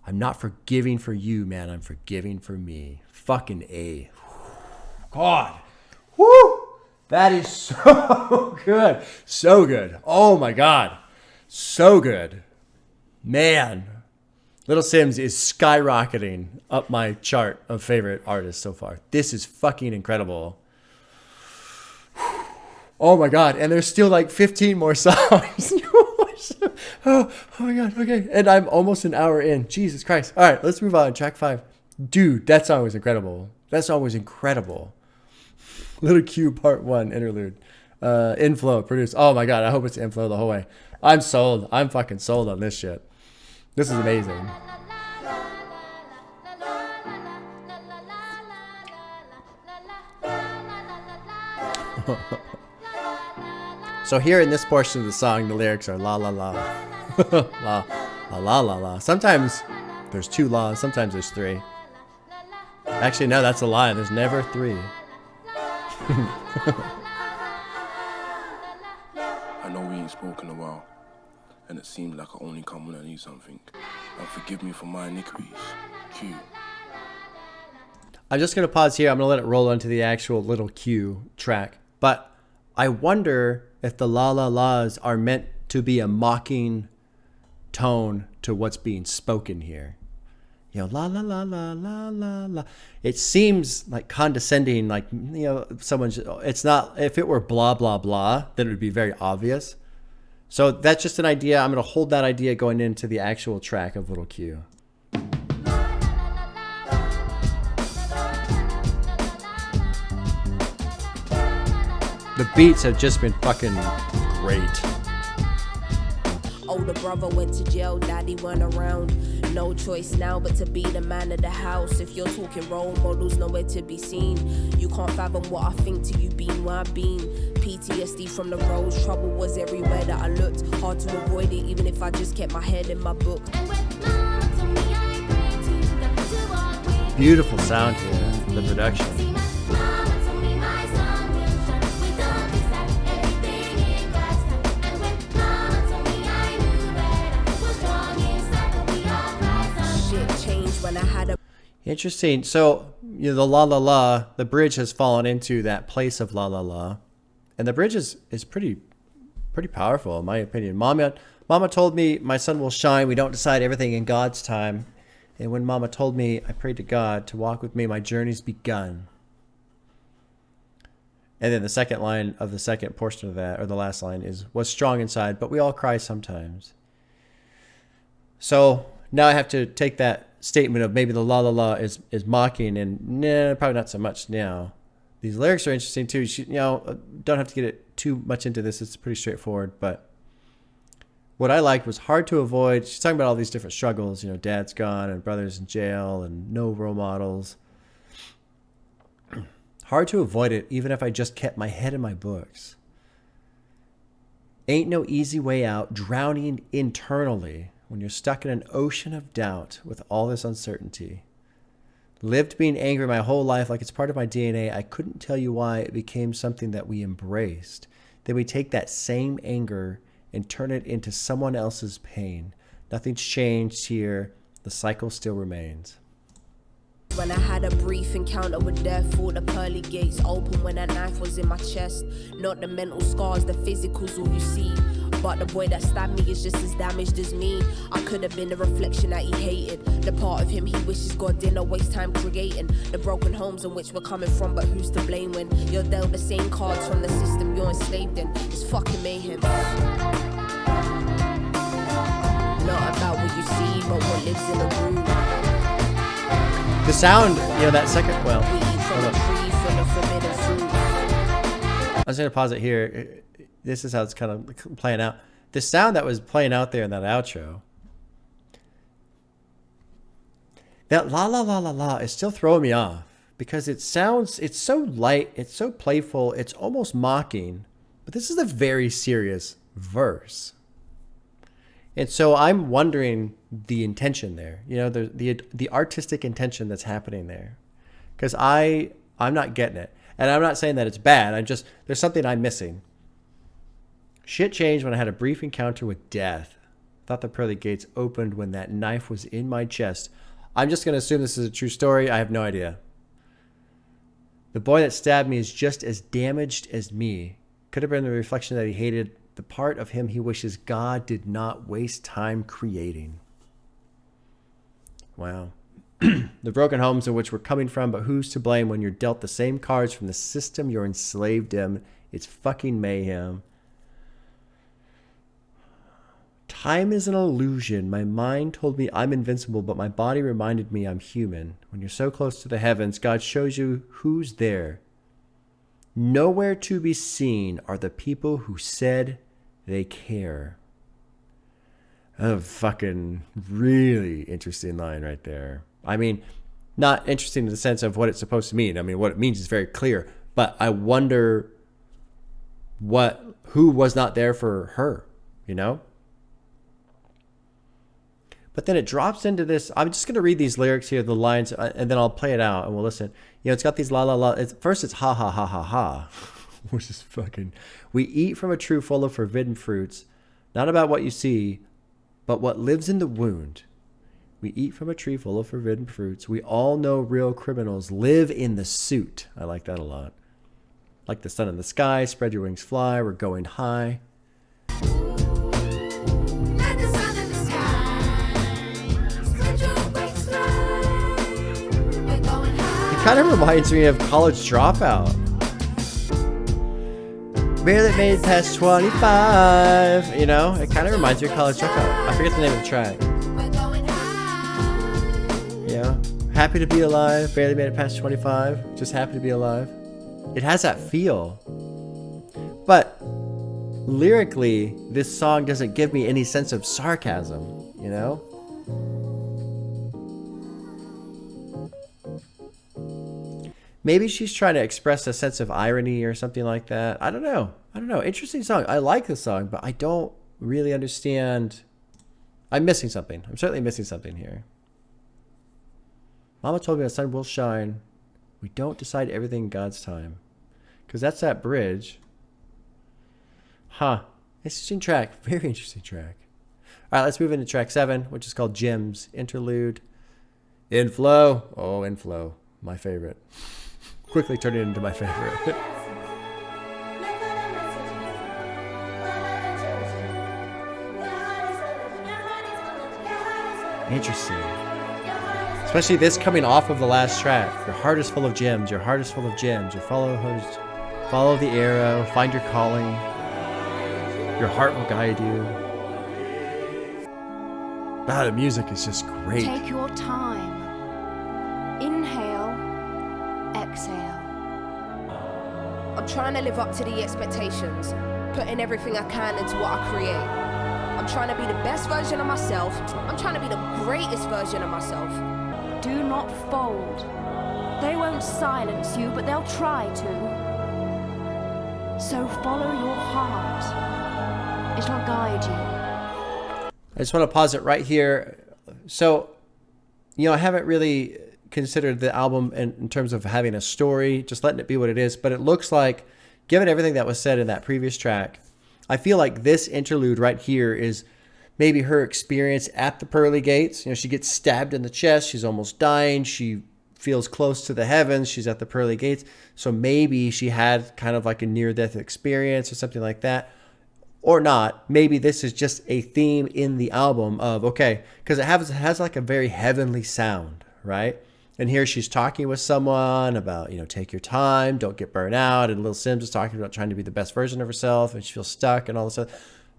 I'm not forgiving for you, man. I'm forgiving for me. Fucking A. God. Woo! That is so good. So good. Oh my God. So good. Man. Little Sims is skyrocketing up my chart of favorite artists so far. This is fucking incredible. Oh my God. And there's still like 15 more songs. Oh my God. Okay. And I'm almost an hour in. Jesus Christ. All right. Let's move on. Track 5. Dude, that song was incredible. That song was incredible. Little Q Part 1 Interlude. Inflow produced. Oh my God. I hope it's Inflow the whole way. I'm sold. I'm fucking sold on this shit. This is amazing. So here in this portion of the song, the lyrics are la la la. La la la la la. Sometimes there's 2 laws, sometimes there's 3. Actually, no, that's a lie. There's never 3. I know we ain't spoken in a while, and it seemed like I only come when I need something. And forgive me for my iniquities. Q. I'm just going to pause here. I'm going to let it roll onto the actual Little Q track. But I wonder if the la la la's are meant to be a mocking tone to what's being spoken here. You know, la la la la la la la. It seems like condescending, like, you know, someone's, it's not, if it were blah blah blah, then it would be very obvious. So that's just an idea. I'm going to hold that idea going into the actual track of Little Q. The beats have just been fucking great. Older brother went to jail, daddy went around. No choice now but to be the man of the house. If you're talking role models, nowhere to be seen. You can't fathom what I think till you been where I've been. PTSD from the roads, trouble was everywhere that I looked. Hard to avoid it even if I just kept my head in my book. Beautiful sound here, the production. Interesting. So, you know, the La La La, the bridge has fallen into that place of La La La. And the bridge is pretty powerful, in my opinion. Mama told me my sun will shine. We don't decide everything in God's time. And when Mama told me, I prayed to God to walk with me. My journey's begun. And then the second line of the second portion of that, or the last line, is was strong inside, but we all cry sometimes. So now I have to take that statement of maybe the La La La is mocking, and nah, probably not so much now. These lyrics are interesting too. You know, don't have to get it too much into this. It's pretty straightforward, but what I liked was hard to avoid. She's talking about all these different struggles. You know, dad's gone and brother's in jail and no role models. Hard to avoid it, even if I just kept my head in my books. Ain't no easy way out, drowning internally when you're stuck in an ocean of doubt with all this uncertainty. Lived being angry my whole life like it's part of my DNA. I couldn't tell you why it became something that we embraced. Then we take that same anger and turn it into someone else's pain. Nothing's changed here. The cycle still remains. When I had a brief encounter with death, all the pearly gates open when that knife was in my chest. Not the mental scars, the physical's all you see. But the boy that stabbed me is just as damaged as me. I could have been the reflection that he hated. The part of him he wishes God didn't waste time creating. The broken homes in which we're coming from, but who's to blame when you're dealt the same cards from the system you're enslaved in? It's fucking mayhem. Not about what you see, but what lives in the room. The sound, you know, that second, well, We eat from a tree full of forbidden fruit. I was going to pause it here. This is how it's kind of playing out. The sound that was playing out there in that outro, that la la la la la is still throwing me off because it sounds, it's so light, it's so playful, it's almost mocking, but this is a very serious verse. And so I'm wondering the intention there, you know, the artistic intention that's happening there, because I'm not getting it. And I'm not saying that it's bad. There's something I'm missing. Shit changed when I had a brief encounter with death. Thought the pearly gates opened when that knife was in my chest. I'm just going to assume this is a true story. I have no idea. The boy that stabbed me is just as damaged as me. Could have been the reflection that he hated, the part of him he wishes God did not waste time creating. Wow. The broken homes in which we're coming from, but who's to blame when you're dealt the same cards from the system you're enslaved in? It's fucking mayhem. Time is an illusion. My mind told me I'm invincible, but my body reminded me I'm human. When you're so close to the heavens, God shows you who's there. Nowhere to be seen are the people who said they care. A fucking really interesting line right there. I mean, not interesting in the sense of what it's supposed to mean. I mean, what it means is very clear, but I wonder who was not there for her, you know? But then it drops into this. I'm just going to read these lyrics here, the lines, and then I'll play it out and we'll listen. You know, it's got these la la la. First it's ha ha ha ha ha, which is fucking. We eat from a tree full of forbidden fruits, not about what you see, but what lives in the wound. We eat from a tree full of forbidden fruits. We all know real criminals live in the suit. I like that a lot. Like the sun in the sky, spread your wings, fly. We're going high. Kind of reminds me of College Dropout. Barely made it past 25. You know, it kind of reminds me of College Dropout. I forget the name of the track. You know, happy to be alive. Barely made it past 25. Just happy to be alive. It has that feel. But lyrically, this song doesn't give me any sense of sarcasm, you know? Maybe she's trying to express a sense of irony or something like that. I don't know. Interesting song. I like the song, but I don't really understand. I'm missing something. I'm certainly missing something here. Mama told me the sun will shine. We don't decide everything in God's time. Because that's that bridge. Huh. Interesting track. Very interesting track. All right, let's move into track 7, which is called Gems, Interlude. Inflow. Oh, Inflow. My favorite. Quickly turn it into my favorite. Interesting. Especially this coming off of the last track. Your heart is full of gems. Your heart is full of gems. You follow the arrow. Find your calling. Your heart will guide you. Ah, the music is just great. Take your time. Inhale, exhale. I'm trying to live up to the expectations, putting everything I can into what I create. I'm trying to be the best version of myself. I'm trying to be the greatest version of myself. Do not fold. They won't silence you, but they'll try to. So follow your heart. It'll guide you. I just want to pause it right here. So, I haven't really considered the album in terms of having a story, just letting it be what it is. But it looks like, given everything that was said in that previous track, I feel like this interlude right here is maybe her experience at the pearly gates. She gets stabbed in the chest. She's almost dying. She feels close to the heavens. She's at the pearly gates. So maybe she had kind of like a near-death experience or something like that. Or not. Maybe this is just a theme in the album of, okay, because it has like a very heavenly sound, right? And here she's talking with someone about, take your time, don't get burnt out. And Lil Sims is talking about trying to be the best version of herself and she feels stuck and all this stuff.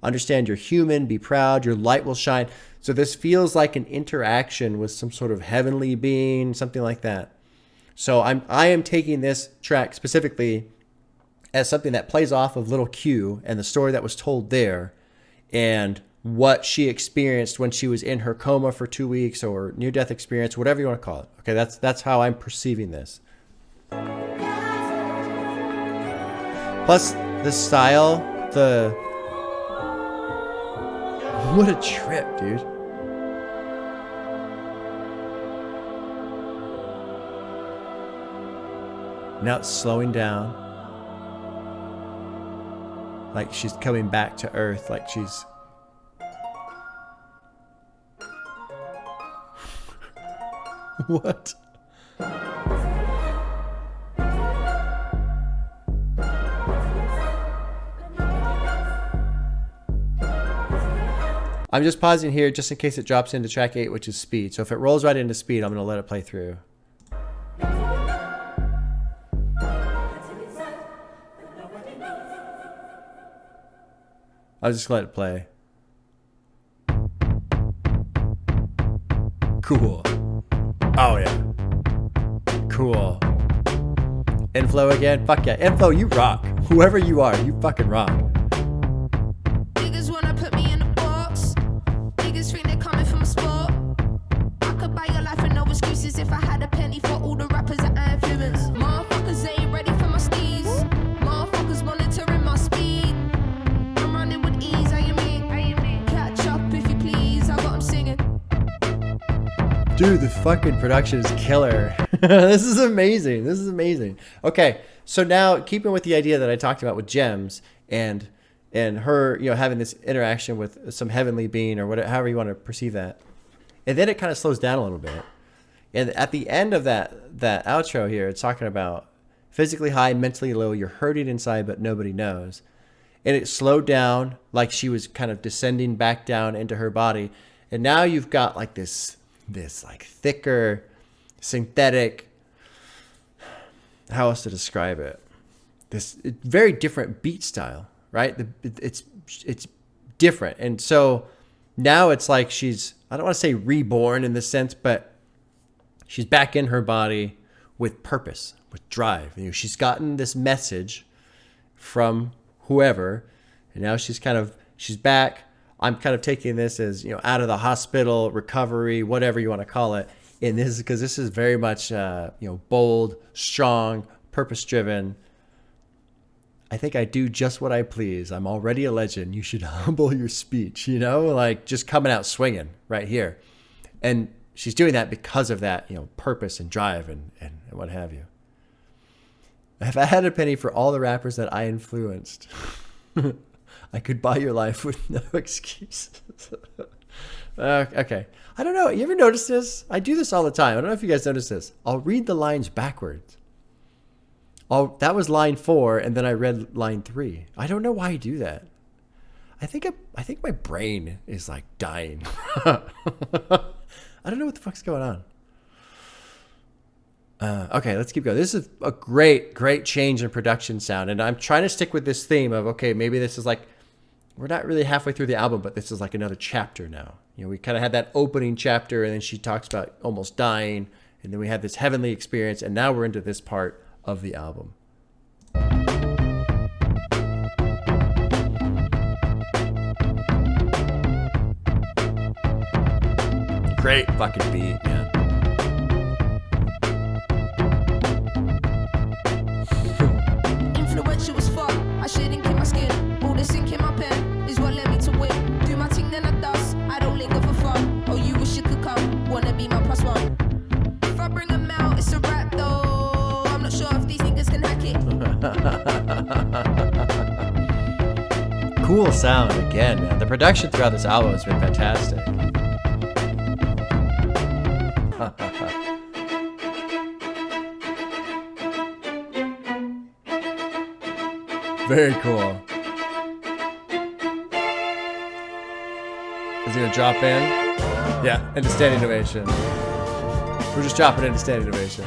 Understand you're human, be proud, your light will shine. So this feels like an interaction with some sort of heavenly being, something like that. So I am taking this track specifically as something that plays off of Little Q and the story that was told there and what she experienced when she was in her coma for 2 weeks or near-death experience, whatever you want to call it. Okay, that's how I'm perceiving this. Plus, the style, what a trip, dude. Now it's slowing down. Like she's coming back to Earth, like she's... What? I'm just pausing here just in case it drops into track 8, which is speed. So if it rolls right into speed, I'm going to let it play through. I'll just let it play. Cool. Oh, yeah. Cool. Inflow again? Fuck yeah. Inflow, you rock. Whoever you are, you fucking rock. Niggas wanna put me in a box. Niggas think they're coming from a spot. I could buy your life with no excuses if I had a penny for all the rappers that I influence. Motherfuckers ain't ready for my steez. Motherfuckers monitoring my speed. I'm running with ease, I am in. Catch up if you please, I got 'em singing. Dude, the fucking production is killer. This is amazing. This is amazing. Okay, so now keeping with the idea that I talked about with Gems and her, having this interaction with some heavenly being or whatever, however you want to perceive that. And then it kind of slows down a little bit. And at the end of that outro here, it's talking about physically high, mentally low, you're hurting inside, but nobody knows. And it slowed down like she was kind of descending back down into her body. And now you've got like this like thicker, synthetic, how else to describe it? This very different beat style, right? It's different. And so now it's like she's, I don't want to say reborn in this sense, but she's back in her body with purpose, with drive. She's gotten this message from whoever, and now she's back. I'm kind of taking this as, out of the hospital, recovery, whatever you want to call it. And this is because this is very much, bold, strong, purpose-driven. I think I do just what I please. I'm already a legend. You should humble your speech, like just coming out swinging right here. And she's doing that because of that, purpose and drive and what have you. If I had a penny for all the rappers that I influenced, I could buy your life with no excuses. Okay. I don't know. You ever notice this? I do this all the time. I don't know if you guys notice this. I'll read the lines backwards. That was line 4, and then I read line 3. I don't know why I do that. I think my brain is like dying. I don't know what the fuck's going on. Okay, let's keep going. This is a great change in production sound, and I'm trying to stick with this theme of, okay, maybe this is like, we're not really halfway through the album, but this is like another chapter now. You know, we kind of had that opening chapter, and then she talks about almost dying, and then we had this heavenly experience, and now we're into this part of the album. Great fucking beat, man. Influential as fuck, I shouldn't keep my skin. All this ink in my pen is what led me to win. Do my thing, then I dust. I don't linger for fun. Oh, you wish you could come. Wanna be my +1. If I bring them out, it's a rap though. I'm not sure if these niggas can hack it. Cool sound again, man. The production throughout this album has been fantastic. Very cool. Is he gonna drop in? Yeah, into standing ovation. We're just dropping into standing ovation.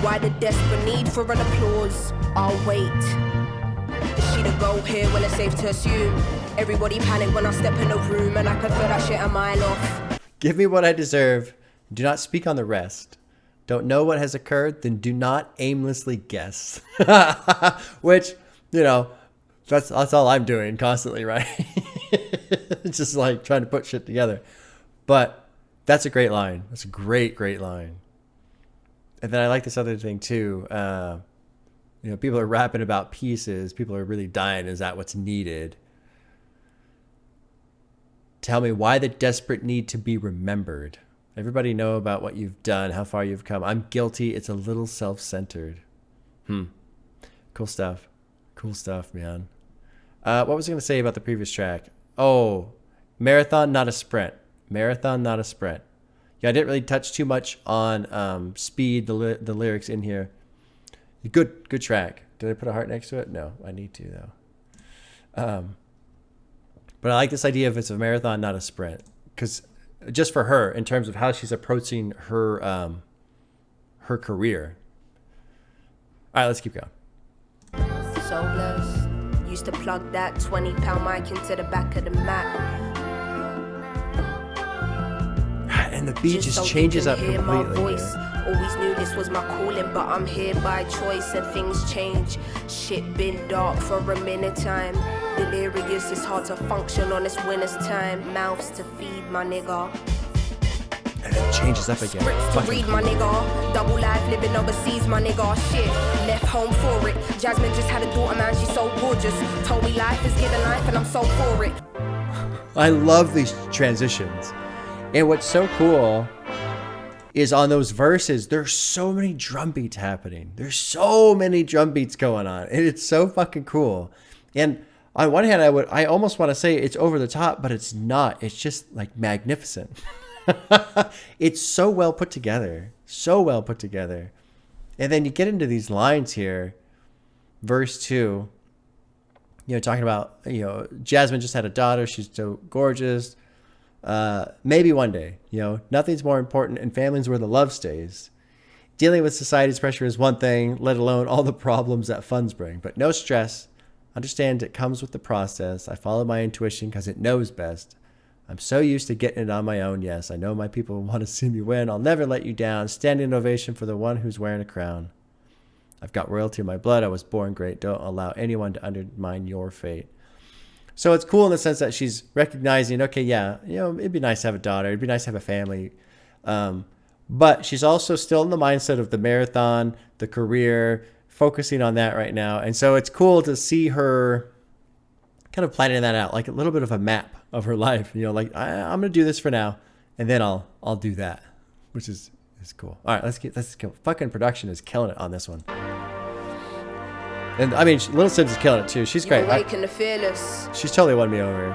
Why the desperate need for an applause? I'll wait. Is she the go here? Well, it's safe to assume everybody panic when I step in the room, and I can feel that shit a mile off. Give me what I deserve. Do not speak on the rest. Don't know what has occurred, then do not aimlessly guess. Which, you know, that's all I'm doing constantly, right? It's just like trying to put shit together. But that's a great line. That's a great line. And then I like this other thing too. You know, people are rapping about pieces. People are really dying. Is that what's needed? Tell me why the desperate need to be remembered. Everybody know about what you've done, how far you've come. I'm guilty. It's a little self-centered. Cool stuff. Cool stuff, man. What was I going to say about the previous track? Oh, marathon, not a sprint. Marathon, not a sprint. Yeah, I didn't really touch too much on speed, the lyrics in here. Good track. Did I put a heart next to it? No, I need to though. But I like this idea of it's a marathon, not a sprint, because just for her, in terms of how she's approaching her her career. All right, let's keep going. So blessed. Used to plug that 20-pound mic into the back of the Mac. And the beat just changes up completely. Always knew this was my calling, but I'm here by choice and things change. Shit been dark for a minute time. Delirious, it's hard to function on this winter's time. Mouths to feed, my nigga. And it changes up again. Scripts to read, my nigga. Double life living overseas, my nigga. Shit, left home for it. Jasmine just had a daughter, man, she's so gorgeous. Told me life is given life and I'm so for it. I love these transitions. And what's so cool is on those verses, there's so many drum beats happening. There's so many drum beats going on. And it's so fucking cool. And on one hand, I almost want to say it's over the top, but it's not. It's just like magnificent. It's so well put together. So well put together. And then you get into these lines here. Verse 2, you know, talking about, you know, Jasmine just had a daughter. She's so gorgeous. Maybe one day, you know, nothing's more important, and family's where the love stays. Dealing with society's pressure is one thing, let alone all the problems that funds bring. But no stress. Understand it comes with the process. I follow my intuition because it knows best. I'm so used to getting it on my own. Yes, I know my people want to see me win. I'll never let you down. Standing ovation for the one who's wearing a crown. I've got royalty in my blood. I was born great. Don't allow anyone to undermine your fate. So it's cool in the sense that she's recognizing, okay, yeah, you know, it'd be nice to have a daughter. It'd be nice to have a family. But she's also still in the mindset of the marathon, the career, focusing on that right now. And so it's cool to see her kind of planning that out, like a little bit of a map of her life. You know, like I'm going to do this for now. and then I'll do that, which is cool. All right, let's go. Fucking production is killing it on this one. And I mean, Little Sims is killing it too. She's great. Awaken the fearless. She's totally won me over.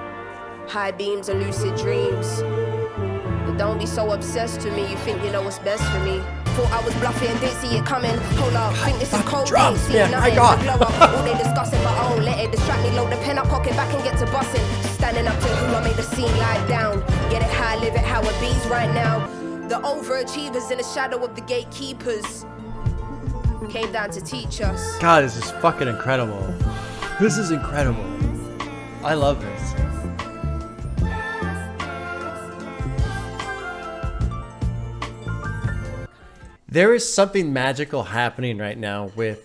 High beams and lucid dreams. But don't be so obsessed with me. You think you know what's best for me. Thought I was bluffing, didn't see it coming. Hold up, think this is cold. Drums, See man, nothing. my God. Blow up, all they discussing, but I don't let it distract me. Load the pen up, pocket back and get to busting. Standing up to who I made the scene lie down. Get it how I live it, how it bees right now. The overachievers in the shadow of the gatekeepers came down to teach us. God, this is fucking incredible. This is incredible. I love this. There is something magical happening right now with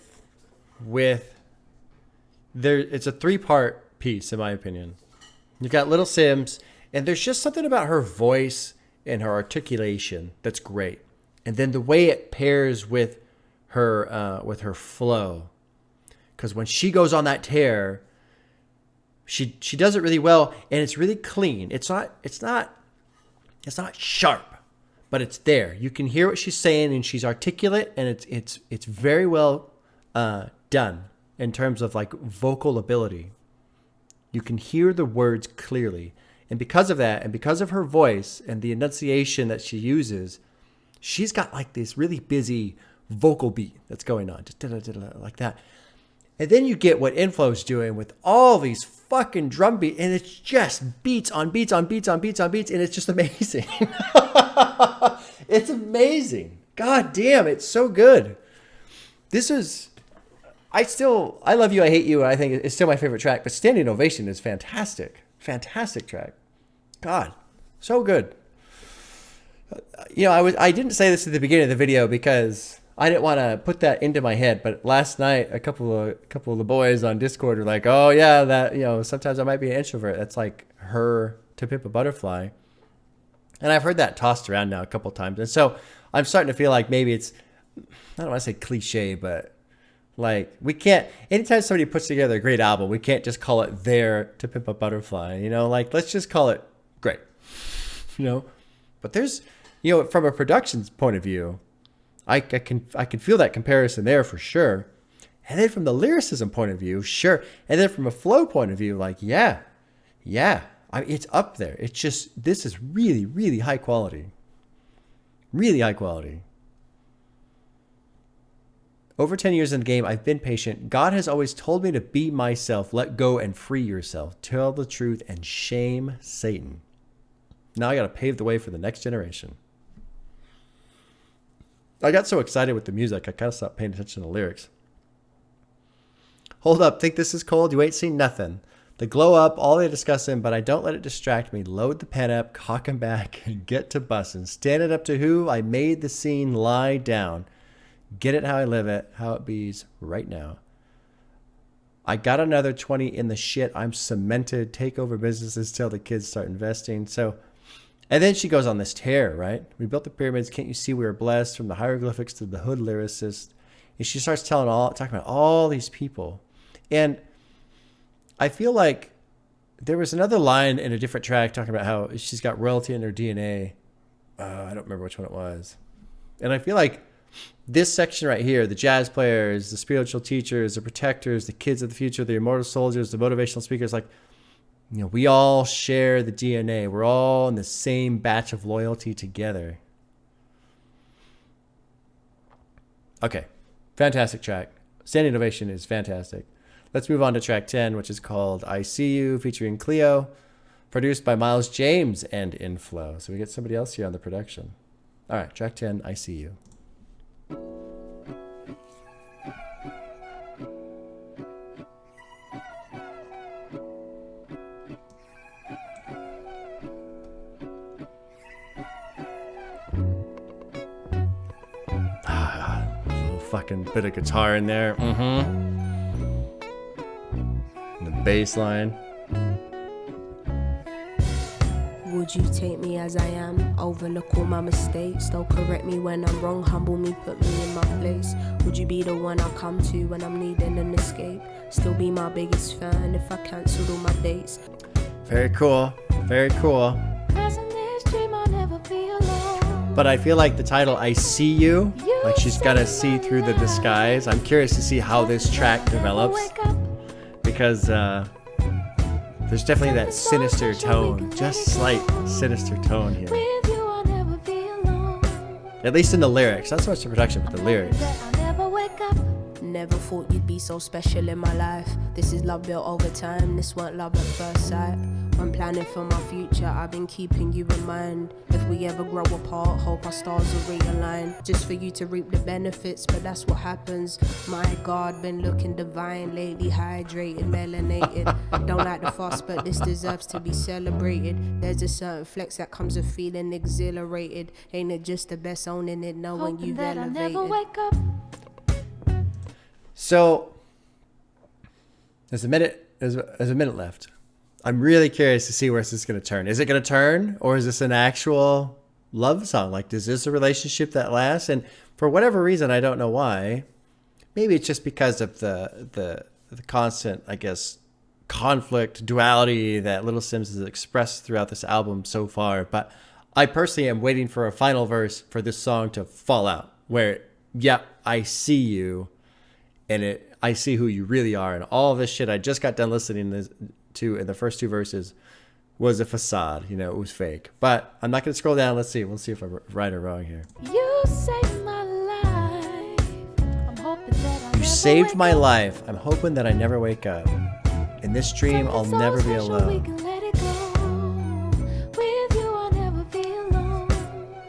there. It's a 3-part piece, in my opinion. You've got Little Sims, and there's just something about her voice and her articulation that's great, and then the way it pairs with her flow, because when she goes on that tear, she does it really well, and it's really clean. It's not sharp, but it's there. You can hear what she's saying, and she's articulate, and it's very well done in terms of like vocal ability. You can hear the words clearly, and because of that, and because of her voice and the enunciation that she uses, she's got like this really busy vocal beat that's going on, just like that. And then you get what Inflow's doing with all these fucking drum beats, and it's just beats on beats on beats on beats on beats, and it's just amazing. It's amazing. God damn, it's so good. This is, I Love You, I Hate You, I think it's still my favorite track, but Standing Ovation is fantastic. Fantastic track. God, so good. You know, I didn't say this at the beginning of the video because I didn't want to put that into my head, but last night a couple of the boys on Discord were like, "Oh yeah, that, you know, sometimes I might be an introvert." That's like her To Pimp a Butterfly. And I've heard that tossed around now a couple of times. And so I'm starting to feel like maybe it's, I don't want to say cliche, but like we can't, anytime somebody puts together a great album, we can't just call it their To Pimp a Butterfly, you know, like let's just call it great, you know. But there's, you know, from a production's point of view, I can feel that comparison there for sure. And then from the lyricism point of view, sure. And then from a flow point of view, like, yeah. I mean, it's up there. It's just, this is really, really high quality. Really high quality. Over 10 years in the game, I've been patient. God has always told me to be myself, let go and free yourself, tell the truth and shame Satan. Now I got to pave the way for the next generation. I got so excited with the music, I kind of stopped paying attention to the lyrics. Hold up, think this is cold? You ain't seen nothing. The glow up, all they discussing, but I don't let it distract me. Load the pen up, cock 'em back, and get to bussin'. Stand it up to who? I made the scene lie down. Get it how I live it, how it bees right now. I got another 20 in the shit. I'm cemented. Take over businesses till the kids start investing. So, and then she goes on this tear, right? We built the pyramids. Can't you see we were blessed? From the hieroglyphics to the hood lyricist. And she starts talking about all these people. And I feel like there was another line in a different track talking about how she's got royalty in her DNA. I don't remember which one it was. And I feel like this section right here, the jazz players, the spiritual teachers, the protectors, the kids of the future, the immortal soldiers, the motivational speakers, like, you know, we all share the DNA. We're all in the same batch of loyalty together. Okay. Fantastic track. Standing Ovation is fantastic. Let's move on to track 10, which is called I See You, featuring Cleo, produced by Miles James and Inflow. So we get somebody else here on the production. All right, track 10, I See You. Fucking bit of guitar in there. And the bass line. Would you take me as I am? Overlook all my mistakes. Don't correct me when I'm wrong. Humble me, put me in my place. Would you be the one I come to when I'm needing an escape? Still be my biggest fan if I cancelled all my dates. Very cool. Very cool. Cause in this dream I'll never be But I feel like the title, I See You, like she's gonna see through the disguise. I'm curious to see how this track develops. Because there's definitely that sinister tone, just slight sinister tone here. At least in the lyrics, not so much the production, but the lyrics. Never thought you'd be so special in my life. This is love built over time, this weren't love at first sight. I'm planning for my future, I've been keeping you in mind. If we ever grow apart, hope our stars will realign. Just for you to reap the benefits, but that's what happens. My God, been looking divine lately, hydrated, melanated. Don't like the fuss, but this deserves to be celebrated. There's a certain flex that comes with feeling exhilarated. Ain't it just the best owning it, knowing you've elevated? I never wake up. So there's a minute left. I'm really curious to see where this is going to turn. Is it going to turn, or is this an actual love song? Like, is this a relationship that lasts? And for whatever reason, I don't know why. Maybe it's just because of the constant, I guess, conflict, duality that Little Simz has expressed throughout this album so far. But I personally am waiting for a final verse for this song to fall out, where, yep, I see you. And I see who you really are. And all of this shit I just got done listening to in the first two verses was a facade. You know, it was fake. But I'm not going to scroll down. Let's see. We'll see if I'm right or wrong here. You saved my life. I'm hoping that You saved my life. I'm hoping that I never wake up. In this dream, I'll never be alone. With you, I'll never be alone.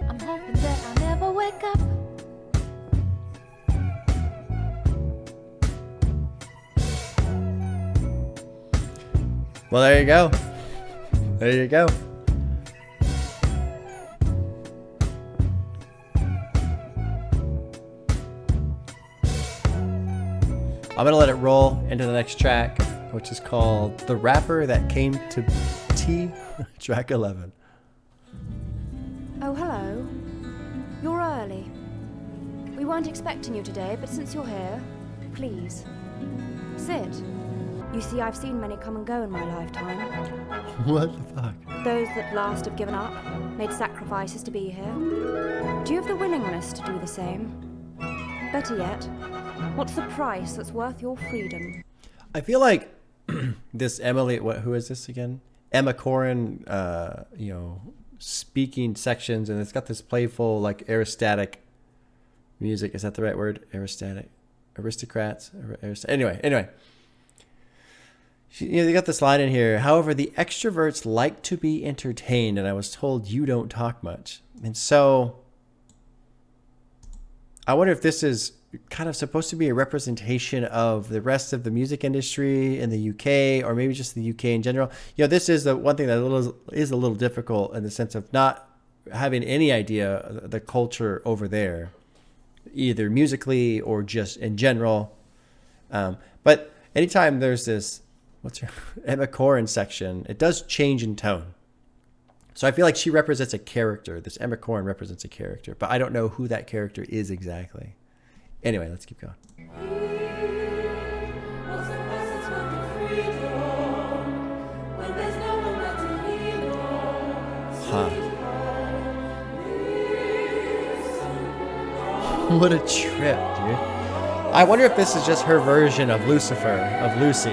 I'm hoping that I'll never wake up. Well, there you go. There you go. I'm going to let it roll into the next track, which is called The Rapper That Came to Tea, track 11. Oh, hello. You're early. We weren't expecting you today, but since you're here, please, sit. You see, I've seen many come and go in my lifetime. What the fuck? Those that last have given up, made sacrifices to be here. Do you have the willingness to do the same? Better yet, what's the price that's worth your freedom? I feel like this Emily, who is this again? Emma Corrin, speaking sections, and it's got this playful, like, aristatic music. Is that the right word? Aristatic? Aristocrats? Anyway. They got this line in here. However, the extroverts like to be entertained, and I was told you don't talk much. And so I wonder if this is kind of supposed to be a representation of the rest of the music industry in the UK, or maybe just the UK in general. This is the one thing that is a little difficult in the sense of not having any idea the culture over there, either musically or just in general. But anytime there's this Emma Corrin section, it does change in tone. So I feel like she represents a character. This Emma Corrin represents a character, but I don't know who that character is exactly. Anyway, let's keep going. Huh. What a trip, dude. I wonder if this is just her version of Lucifer, of Lucy.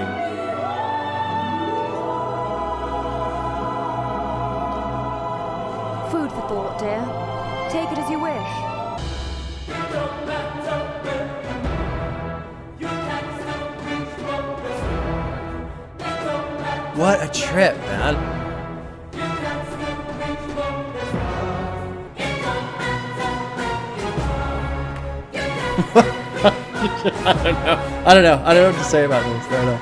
Food for thought, dear. Take it as you wish. What a trip, man. I don't know what to say about this. I don't know.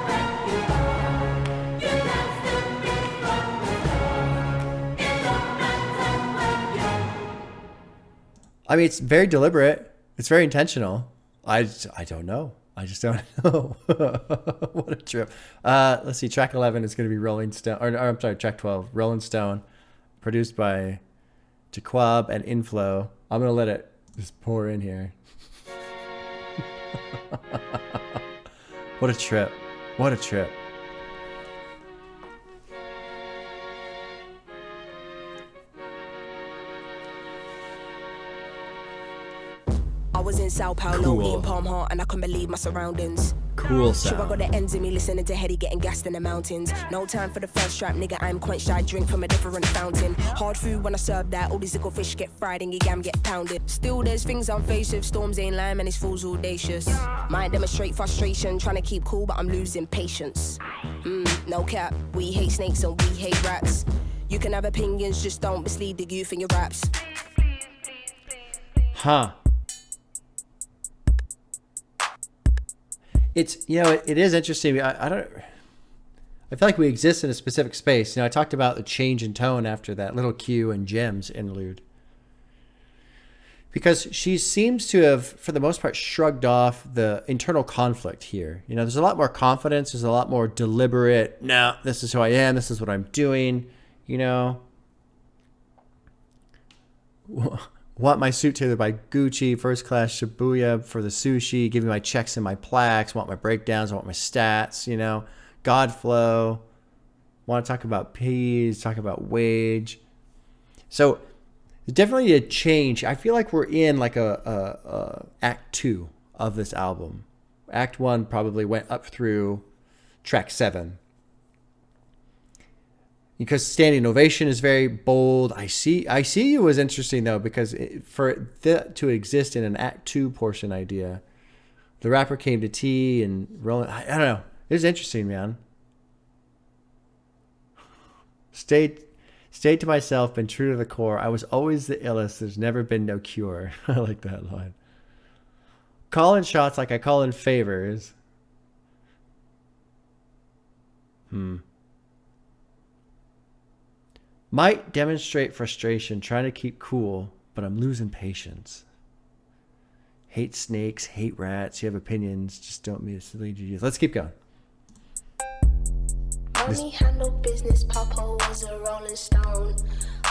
I mean, it's very deliberate. It's very intentional. I don't know. I just don't know. What a trip. Let's see. Track 11 is going to be Rolling Stone. Or I'm sorry, track 12. Rolling Stone. Produced by Jaquab and Inflow. I'm going to let it just pour in here. What a trip. What a trip. was in Sao Paulo, Cool. eating palm heart, and I couldn't believe my surroundings. Cool Sure, I got sound. the ends of me listening to Heady getting gassed in the mountains. No time for the first strap, nigga, I'm quenched, I drink from a different fountain. Hard food when I serve that, all these little fish get fried and your yam get pounded. Still, there's things I'm faced with, storms ain't lime and it's fools audacious. Might demonstrate frustration, trying to keep cool, but I'm losing patience. No cap, we hate snakes and we hate rats. You can have opinions, just don't mislead the youth in your raps. Huh. It's, you know, it is interesting. I feel like we exist in a specific space. You know, I talked about the change in tone after that Little Q and Gems interlude. Because she seems to have, for the most part, shrugged off the internal conflict here. You know, there's a lot more confidence. There's a lot more deliberate, no, this is who I am. This is what I'm doing. You know. Want my suit tailored by Gucci, first class Shibuya for the sushi, give me my checks and my plaques, want my breakdowns, I want my stats, you know, God flow, want to talk about P's, talk about wage. So definitely a change. I feel like we're in like a act 2 of this album. Act 1 probably went up through track 7. Because Standing Ovation is very bold. I see You was interesting though, because for that to exist in an Act 2 portion idea, the rapper came to tea and Rollin. I don't know. It was interesting, man. Stayed to myself, been true to the core. I was always the illest. There's never been no cure. I like that line. Calling shots like I call in favors. Might demonstrate frustration, trying to keep cool, but I'm losing patience. Hate snakes, hate rats. You have opinions, just don't mislead you. Let's keep going. Money handle business, Papa was a Rollin Stone.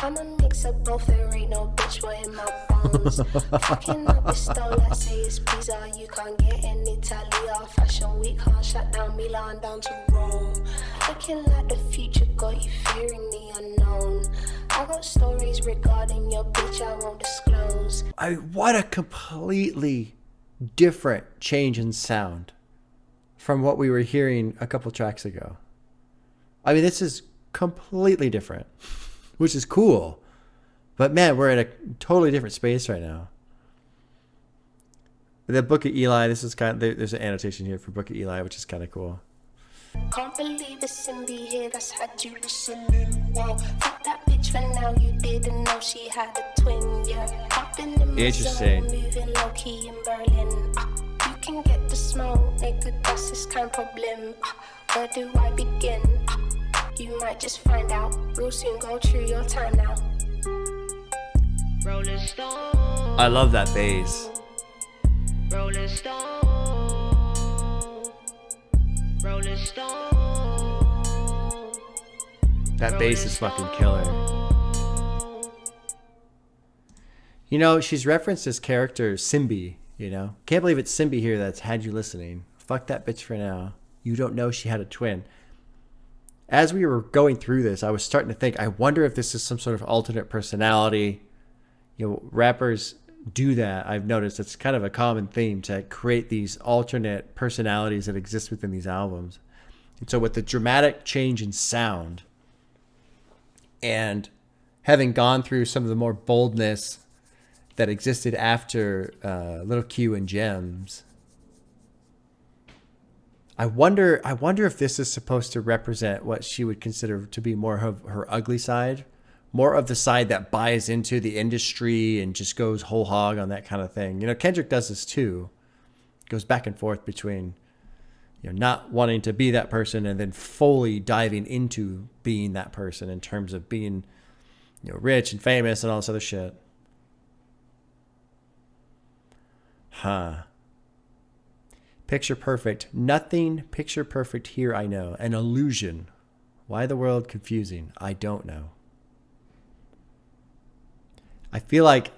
I'm a mix of both, there ain't no bitch boy in my bones. Fucking up the stole, I say it's pizza, you can't get in Italy. Our fashion week can't shut down Milan down to Rome. Looking like the future got you fearing the unknown. I got stories regarding your bitch I won't disclose. What a completely different change in sound from what we were hearing a couple tracks ago. I mean, this is completely different, which is cool. But man, we're in a totally different space right now. The Book of Eli, this is kind of, there's an annotation here for Book of Eli, which is kind of cool. Can't believe it's Cindy here that's had you listening. Wow, fuck that bitch for now, you didn't know she had a twin, yeah. Up in the Interesting. zone, moving low key in Berlin. You can get the smoke, nigga, that's this kind of problem. Where do I begin? You might just find out. We'll soon go through your time now. Rollin Stone. I love that bass. Rollin Stone. Rollin Stone. That bass is fucking killer. You know, she's referenced this character, Simbi, you know. Can't believe it's Simbi here that's had you listening. Fuck that bitch for now. You don't know she had a twin. As we were going through this, I was starting to think, I wonder if this is some sort of alternate personality. You know, rappers do that. I've noticed it's kind of a common theme to create these alternate personalities that exist within these albums. And so with the dramatic change in sound and having gone through some of the more boldness that existed after Little Q and Gems, I wonder if this is supposed to represent what she would consider to be more of her ugly side, more of the side that buys into the industry and just goes whole hog on that kind of thing. You know, Kendrick does this too. Goes back and forth between, you know, not wanting to be that person and then fully diving into being that person in terms of being, you know, rich and famous and all this other shit. Huh. Picture perfect. Nothing picture perfect here, I know. An illusion. Why the world confusing? I don't know. I feel like,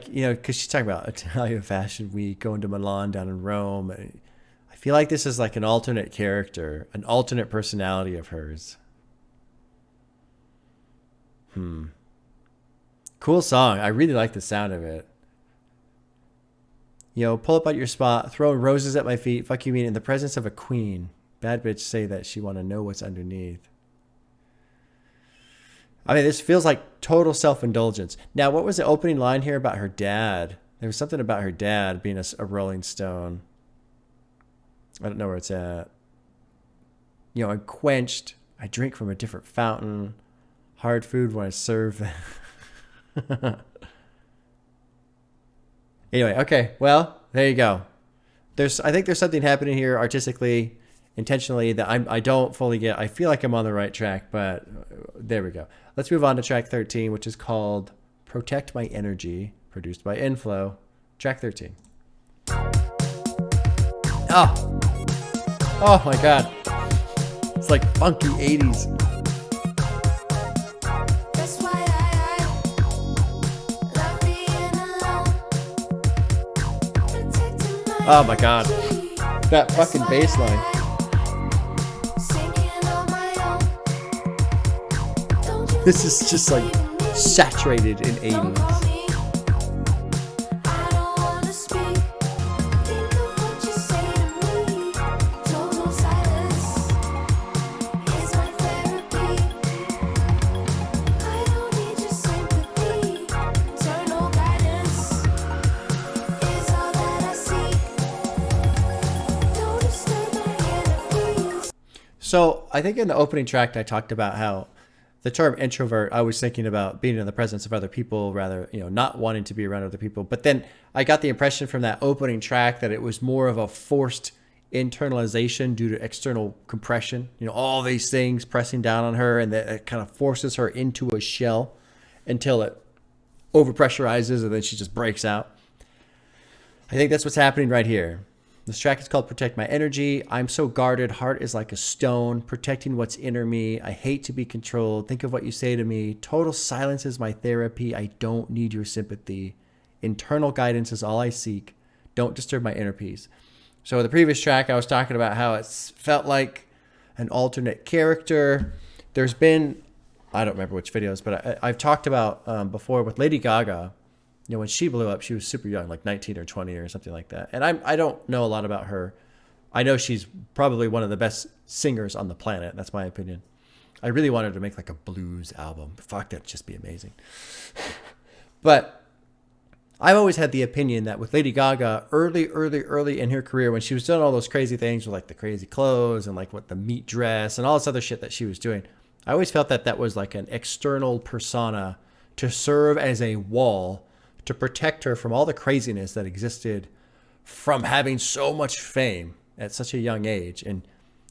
you know, because she's talking about Italian Fashion Week, going to Milan down in Rome. I feel like this is like an alternate character, an alternate personality of hers. Cool song. I really like the sound of it. You know, pull up at your spot, throwing roses at my feet. Fuck you mean in the presence of a queen. Bad bitch say that she want to know what's underneath. I mean, this feels like total self-indulgence. Now, what was the opening line here about her dad? There was something about her dad being a Rolling Stone. I don't know where it's at. You know, I'm quenched. I drink from a different fountain. Hard food when I serve. Anyway, okay. Well, there you go. I think there's something happening here artistically, intentionally, that I don't fully get. I feel like I'm on the right track, but there we go. Let's move on to track 13, which is called Protect My Energy, produced by Inflow. Track 13. Oh my God. It's like funky 80s. That's why I love being alone. Protecting my Oh my God. That fucking bass line. singing on my own. Don't you This is just like saturated in don't 80s. call me. I don't wanna speak. Think of what you say to me. Total silence is my therapy. I don't need your sympathy. Eternal guidance is all that I seek. Don't disturb my inner peace. So I think in the opening track, I talked about how the term introvert, I was thinking about being in the presence of other people rather, you know, not wanting to be around other people. But then I got the impression from that opening track that it was more of a forced internalization due to external compression. You know, all these things pressing down on her, and that it kind of forces her into a shell until it overpressurizes and then she just breaks out. I think that's what's happening right here. This track is called Protect My Energy. I'm so guarded. Heart is like a stone, protecting what's inner me. I hate to be controlled. Think of what you say to me. Total silence is my therapy. I don't need your sympathy. Internal guidance is all I seek. Don't disturb my inner peace. So the previous track, I was talking about how it felt like an alternate character. There's been, I don't remember which videos, but I've talked about before with Lady Gaga. You know, when she blew up, she was super young, like 19 or 20 or something like that. And I don't know a lot about her. I know she's probably one of the best singers on the planet. That's my opinion. I really wanted to make like a blues album. Fuck, that'd just be amazing. But I've always had the opinion that with Lady Gaga, early in her career, when she was doing all those crazy things with like the crazy clothes and like what the meat dress and all this other shit that she was doing, I always felt that that was like an external persona to serve as a wall to protect her from all the craziness that existed from having so much fame at such a young age, and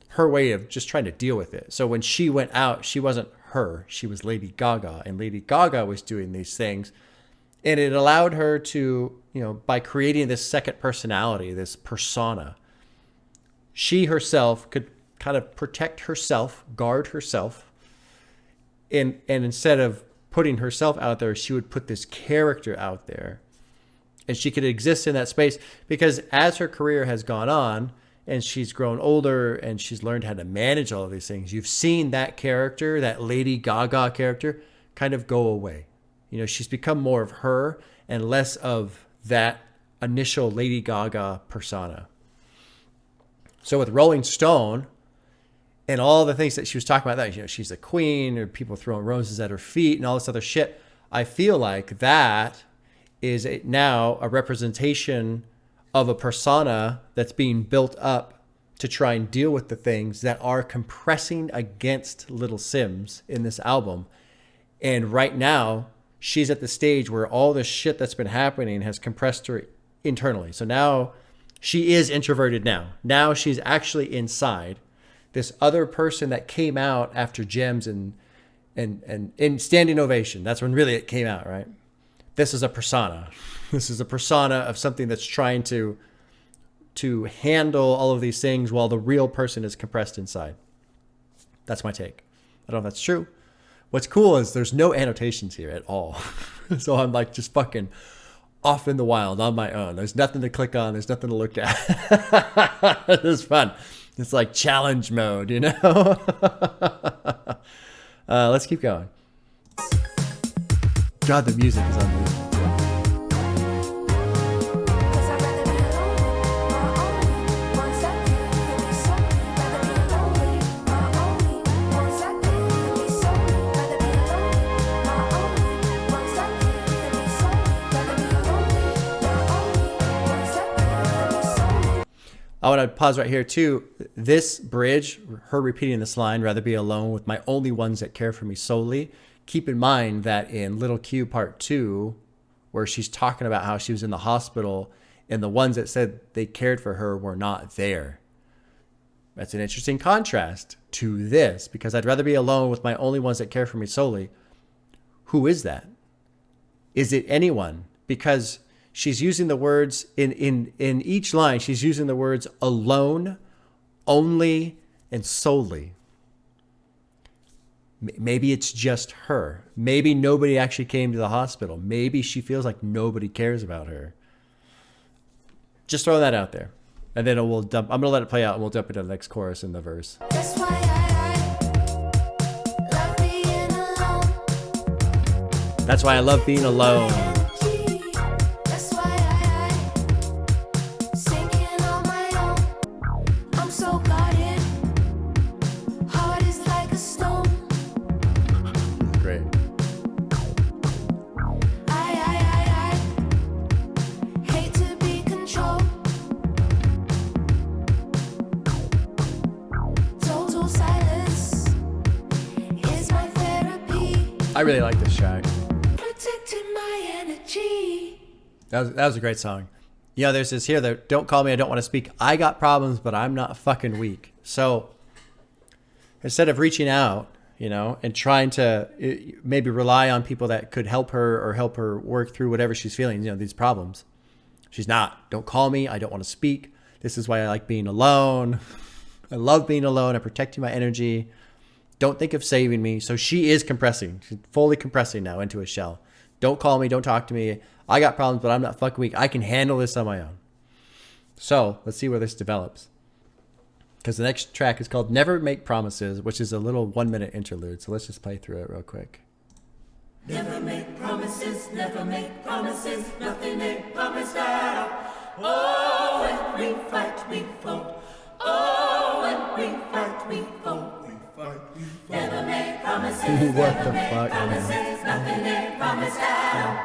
her way of just trying to deal with it. So when she went out, she wasn't her, she was Lady Gaga, and Lady Gaga was doing these things, and it allowed her to, you know, by creating this second personality, this persona, she herself could kind of protect herself, guard herself, and instead of putting herself out there, she would put this character out there, and she could exist in that space, because as her career has gone on and she's grown older and she's learned how to manage all of these things, you've seen that character, that Lady Gaga character, kind of go away. You know, she's become more of her and less of that initial Lady Gaga persona. So with Rolling Stone and all the things that she was talking about, that, you know, she's a queen, or people throwing roses at her feet and all this other shit, I feel like that is now a representation of a persona that's being built up to try and deal with the things that are compressing against Little Sims in this album. And right now, she's at the stage where all this shit that's been happening has compressed her internally. So now she is introverted now. Now she's actually inside. This other person that came out after Gems and in Standing Ovation, that's when really it came out, right? This is a persona. This is a persona of something that's trying to handle all of these things while the real person is compressed inside. That's my take. I don't know if that's true. What's cool is there's no annotations here at all. So I'm like just fucking off in the wild on my own. There's nothing to click on. There's nothing to look at. It's fun. It's like challenge mode, you know? Let's keep going. God, the music is unbelievable. Cause I'd rather be I want to pause right here too. This bridge, her repeating this line, rather be alone with my only ones that care for me solely. Keep in mind that in Little Q Part 2, where she's talking about how she was in the hospital and the ones that said they cared for her were not there. That's an interesting contrast to this, because I'd rather be alone with my only ones that care for me solely. Who is that? Is it anyone? Because she's using the words in each line, she's using the words alone, only, and solely. Maybe it's just her. Maybe nobody actually came to the hospital. Maybe she feels like nobody cares about her. Just throw that out there. And then I'm going to let it play out and we'll jump into the next chorus in the verse. That's why I love being alone. That's why I love being alone. That's why I sinking on my own. I'm so guarded. Heart is like a stone. Great. I hate to be controlled. Total silence is my therapy. I really like this track. Protecting my energy. That was a great song. You know, there's this here that don't call me, I don't want to speak. I got problems, but I'm not fucking weak. So instead of reaching out, you know, and trying to maybe rely on people that could help her or help her work through whatever she's feeling, you know, these problems. She's not. Don't call me. I don't want to speak. This is why I like being alone. I love being alone. I'm protecting my energy. Don't think of saving me. So she is compressing. She's fully compressing now into a shell. Don't call me. Don't talk to me. I got problems, but I'm not fucking weak. I can handle this on my own. So let's see where this develops. Because the next track is called Never Make Promises, which is a little 1-minute interlude. So let's just play through it real quick. Never make promises, nothing ain't promised at all. Oh, when we fight, we fall. Oh, when we fight, we fall. Never make promises, What the fuck, man? promises, nothing ain't promised at all.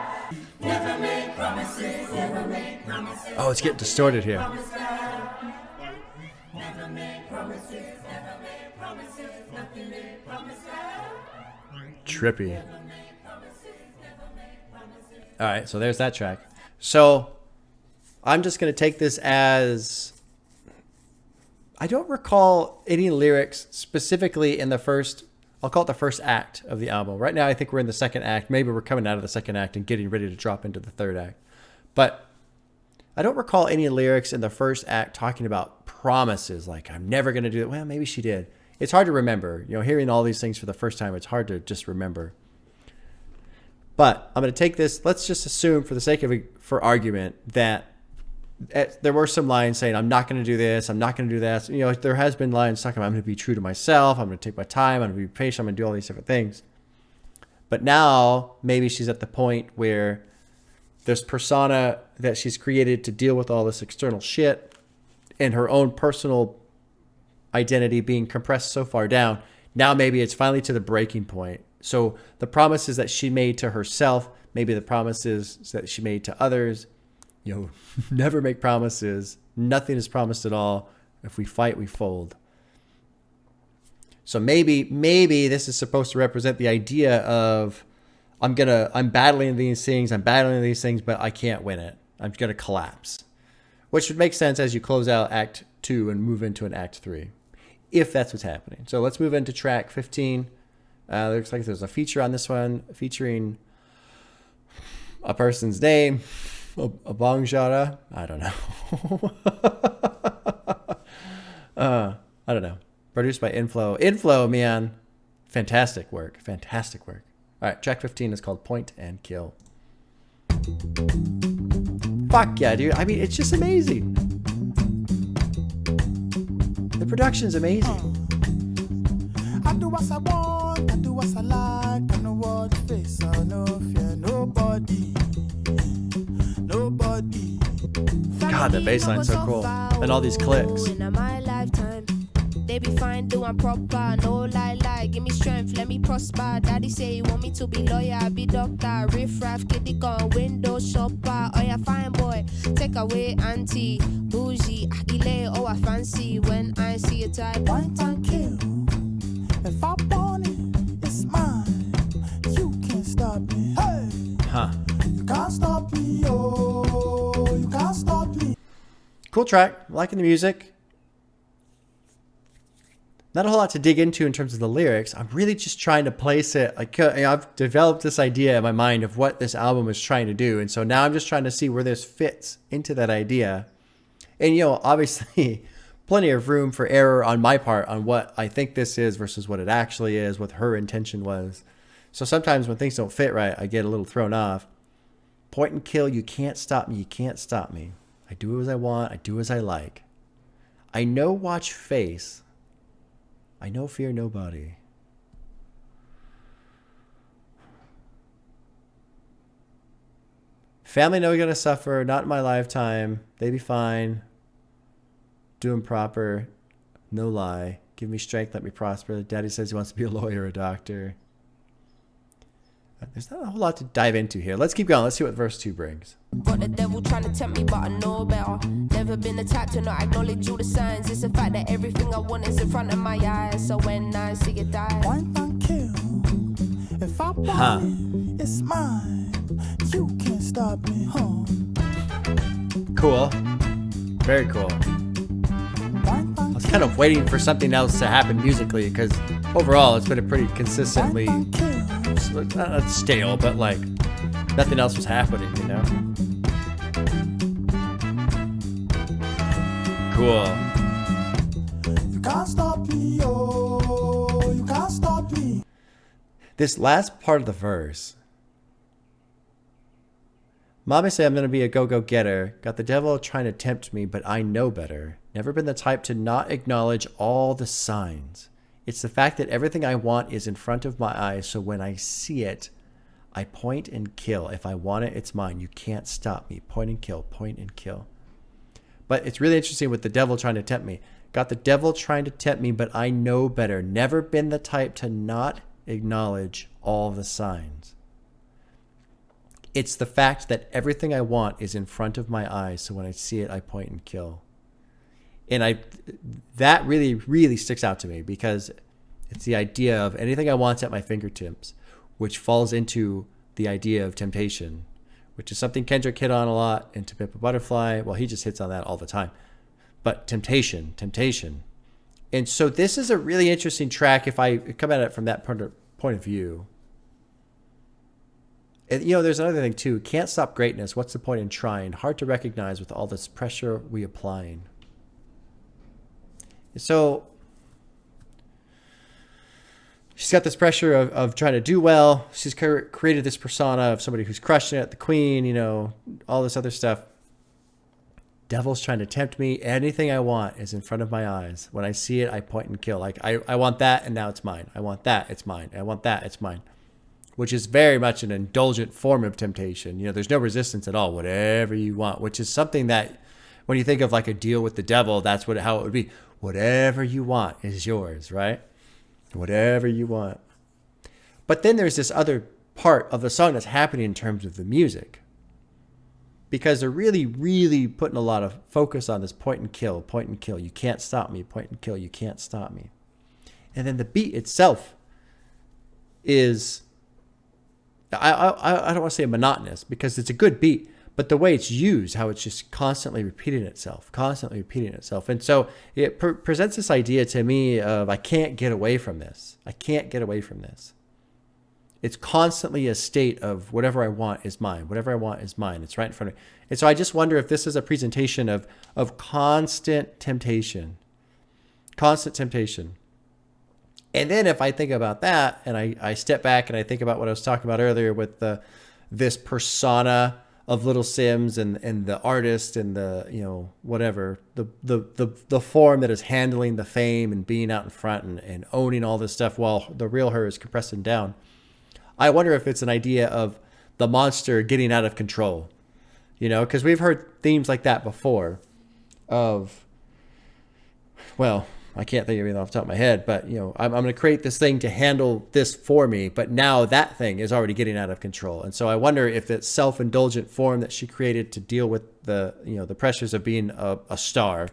Never make promises, never make promises. Oh, it's getting distorted here. Never make promises, never make promises, nothing ain't promised at all. Trippy. All right, so there's that track. So I'm just going to take this as I don't recall any lyrics specifically in the first, I'll call it the first act of the album. Right now, I think we're in the second act. Maybe we're coming out of the second act and getting ready to drop into the third act. But I don't recall any lyrics in the first act talking about promises, like I'm never going to do it. Well, maybe she did. It's hard to remember. You know, hearing all these things for the first time, it's hard to just remember. But I'm going to take this. Let's just assume, for the sake of for argument, that there were some lines saying, I'm not going to do this. I'm not going to do that. You know, there has been lines talking about, I'm going to be true to myself. I'm going to take my time. I'm going to be patient. I'm going to do all these different things. But now maybe she's at the point where this persona that she's created to deal with all this external shit and her own personal identity being compressed so far down. Now maybe it's finally to the breaking point. So the promises that she made to herself, maybe the promises that she made to others, you know, never make promises. Nothing is promised at all. If we fight, we fold. So maybe this is supposed to represent the idea of I'm battling these things, but I can't win it. I'm going to collapse. Which would make sense as you close out Act 2 and move into an Act 3. If that's what's happening. So let's move into track 15. Looks like there's a feature on this one featuring a person's name. A Bongjara? I don't know. I don't know. Produced by Inflow. Inflow, man. Fantastic work. Fantastic work. All right, track 15 is called Point and Kill. Fuck yeah, dude. I mean, it's just amazing. The production's amazing. I do what I want, I do what I like, I know what face, I no fear nobody. God, that bass line's so cool. And all these clicks. In my lifetime, they baby fine, do I'm proper. No lie, give me strength, let me prosper. Daddy say he want me to be lawyer, I be doctor. Riff raff, kitty gun, window shopper. Oh yeah, fine boy, take away auntie. Bougie, Akile, oh I fancy. When I see a type, Point and kill. If I want it, it's mine. You can't stop me. Hey, you can't stop me. Oh, you can't stop me. Cool track. Liking the music. Not a whole lot to dig into in terms of the lyrics. I'm really just trying to place it. Like, I've developed this idea in my mind of what this album is trying to do. And so now I'm just trying to see where this fits into that idea. And, obviously, plenty of room for error on my part on what I think this is versus what it actually is, what her intention was. So sometimes when things don't fit right, I get a little thrown off. Point and kill, you can't stop me, you can't stop me. I do as I want, I do as I like. I know watch face. I know fear nobody. Family know you're gonna suffer, not in my lifetime. They be fine. Doing proper, no lie. Give me strength, let me prosper. Daddy says he wants to be a lawyer or a doctor. There's not a whole lot to dive into here. Let's keep going. Let's see what verse 2 brings. Got the devil trying to tempt me, but I know better. Never been the type to not acknowledge all the signs. It's the fact that everything I want is in front of my eyes. So when I see it die, Point and kill. If I want it, it's mine. You can't stop me. Cool. Very cool. I was kind of waiting for something else to happen musically because overall it's been a pretty consistently not stale, but like nothing else was happening, Cool. You can't stop me, oh, you can't stop me. This last part of the verse. Mommy say I'm going to be a go-go-getter. Got the devil trying to tempt me, but I know better. Never been the type to not acknowledge all the signs. It's the fact that everything I want is in front of my eyes, so when I see it, I point and kill. If I want it, it's mine. You can't stop me. Point and kill, point and kill. But it's really interesting with the devil trying to tempt me. Got the devil trying to tempt me, but I know better. Never been the type to not acknowledge all the signs. It's the fact that everything I want is in front of my eyes, so when I see it, I point and kill. And that really, really sticks out to me because it's the idea of anything I want at my fingertips, which falls into the idea of temptation, which is something Kendrick hit on a lot in To Pimp a Butterfly. Well, he just hits on that all the time. But temptation. And so this is a really interesting track if I come at it from that point of view. And, there's another thing too. Can't stop greatness. What's the point in trying? Hard to recognize with all this pressure we applying. So she's got this pressure of trying to do well. She's created this persona of somebody who's crushing it, the queen, all this other stuff. Devil's trying to tempt me. Anything I want is in front of my eyes. When I see it, I point and kill. Like, I want that, and now it's mine. I want that, it's mine. I want that, it's mine. Which is very much an indulgent form of temptation. There's no resistance at all. Whatever you want, which is something that when you think of like a deal with the devil, that's how it would be. Whatever you want is yours, right? Whatever you want. But then there's this other part of the song that's happening in terms of the music. Because they're really, really putting a lot of focus on this point and kill, you can't stop me, point and kill, you can't stop me. And then the beat itself is, I don't want to say monotonous because it's a good beat, but the way it's used, how it's just constantly repeating itself. And so it presents this idea to me of I can't get away from this. It's constantly a state of whatever I want is mine. It's right in front of me. And so I just wonder if this is a presentation of constant temptation. And then if I think about that and I step back and I think about what I was talking about earlier with this persona of Little Sims and the artist and the, whatever, the form that is handling the fame and being out in front and owning all this stuff while the real her is compressing down. I wonder if it's an idea of the monster getting out of control, because we've heard themes like that before of, well, I can't think of anything off the top of my head, but you know, I'm going to create this thing to handle this for me. But now that thing is already getting out of control. And so I wonder if that self-indulgent form that she created to deal with the, you know, the pressures of being a star,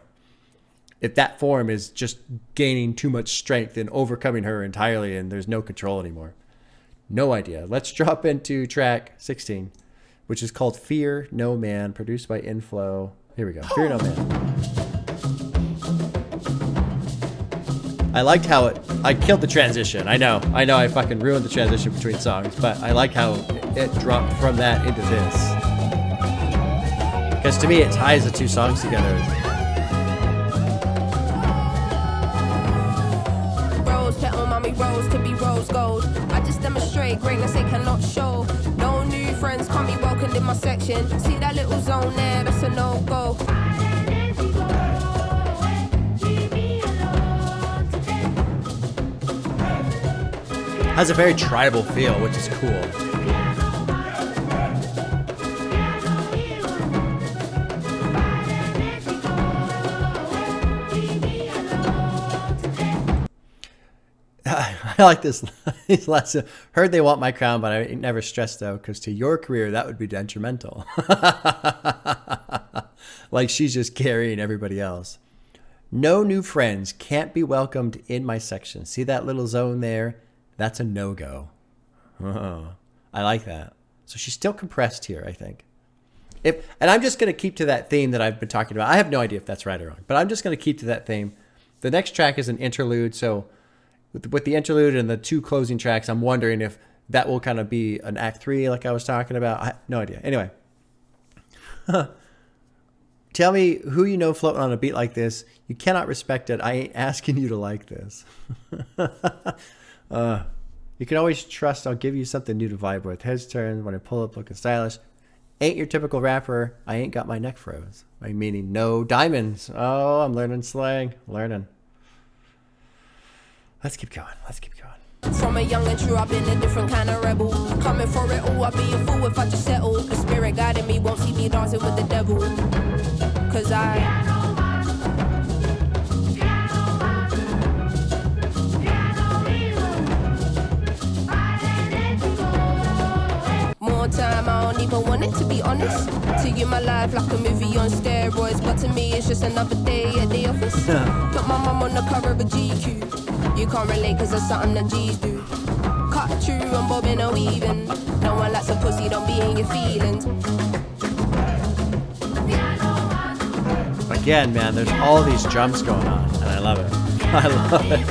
if that form is just gaining too much strength and overcoming her entirely and there's no control anymore. No idea. Let's drop into track 16, which is called Fear No Man, produced by Inflow. Here we go. Fear No Man. I liked how I killed the transition. I know I fucking ruined the transition between songs, but I like how it dropped from that into this. Because to me, it ties the two songs together. Rose petal, mommy rose to be rose gold. I just demonstrate greatness they cannot show. No new friends can't be welcomed in my section. See that little zone there, that's a no-go. Has a very tribal feel, which is cool. I like this. Heard they want my crown, but I ain't never stressed though, because to your career that would be detrimental. Like she's just carrying everybody else. No new friends can't be welcomed in my section. See that little zone there? That's a no-go. Oh, I like that. So she's still compressed here, I think. And I'm just going to keep to that theme that I've been talking about. I have no idea if that's right or wrong, but I'm just going to keep to that theme. The next track is an interlude. So with the interlude and the two closing tracks, I'm wondering if that will kind of be an act 3 like I was talking about. I have no idea. Anyway. Tell me who you know floating on a beat like this. You cannot respect it. I ain't asking you to like this. You can always trust I'll give you something new to vibe with. Heads turn when I pull up looking stylish. Ain't your typical rapper. I ain't got my neck froze. I meaning no diamonds. Oh, I'm learning slang. Learning. Let's keep going. Let's keep going. From a young and true, I've been a different kind of rebel. Coming for it all, I'd be a fool if I just settle. The spirit guiding me won't see me dancing with the devil. Cause more time, I don't even want it to be honest. To you, my life like a movie on steroids, but to me, it's just another day at the office. Put my mum on the cover of a GQ. You can't relate cause that's something that G's do. Cut through, I'm bobbing or weaving. No one likes a pussy, don't be in your feelings. Again, man, there's all these drums going on, and I love it. I love it.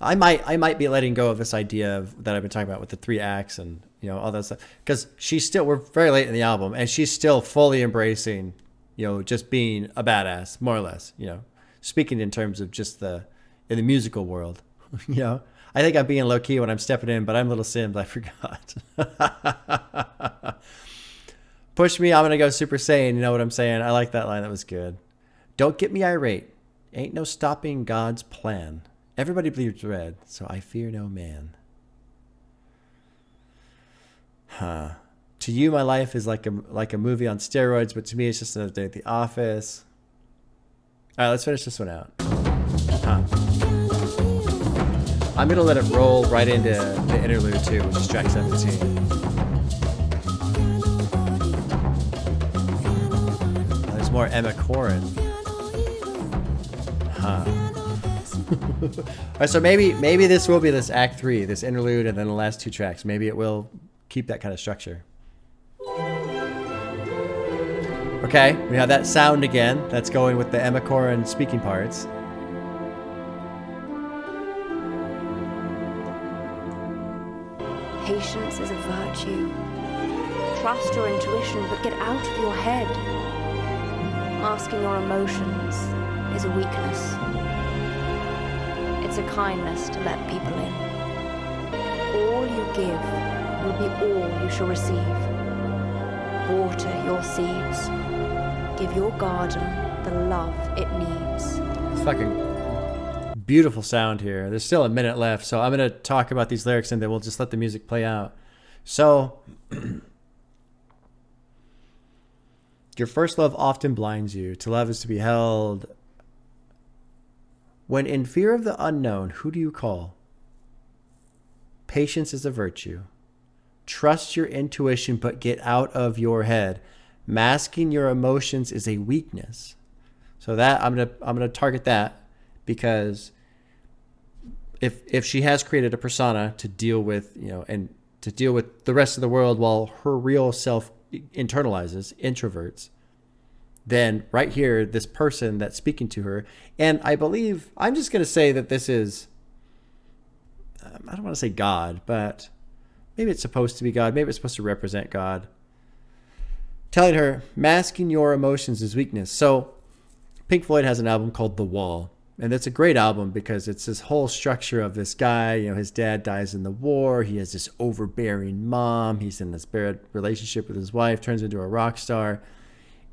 I might be letting go of this idea that I've been talking about with the 3 acts and all that stuff, because we're very late in the album and she's still fully embracing just being a badass, more or less, speaking in terms of just in the musical world. I think I'm being low key when I'm stepping in, but I'm Little Sims. I forgot. Push me, I'm gonna go Super Saiyan. You know what I'm saying? I like that line. That was good. Don't get me irate. Ain't no stopping God's plan. Everybody bleeds red, so I fear no man. To you, my life is like a movie on steroids, but to me, it's just another day at the office. All right, let's finish this one out. I'm gonna let it roll right into the interlude too, which is track 17. There's more Emma Corrin. All right, so maybe this will be this act 3, this interlude, and then the last 2 tracks. Maybe it will keep that kind of structure. Okay, we have that sound again. That's going with the Emma Corrin speaking parts. Patience is a virtue. Trust your intuition, but get out of your head. Masking your emotions is a weakness. It's a kindness to let people in. All you give will be all you shall receive. Water your seeds. Give your garden the love it needs. It's fucking beautiful sound here. There's still a minute left, so I'm going to talk about these lyrics and then we'll just let the music play out. So, your first love often blinds you. To love is to be held. When in fear of the unknown, who do you call? Patience is a virtue. Trust your intuition, but get out of your head. Masking your emotions is a weakness. So that I'm gonna target that, because if she has created a persona to deal with, and to deal with the rest of the world while her real self internalizes, introverts, then right here, this person that's speaking to her, and I believe, I'm just going to say that this is, I don't want to say God, but maybe it's supposed to be God. Maybe it's supposed to represent God. Telling her, masking your emotions is weakness. So Pink Floyd has an album called The Wall. And it's a great album because it's this whole structure of this guy. His dad dies in the war. He has this overbearing mom. He's in this bad relationship with his wife, turns into a rock star.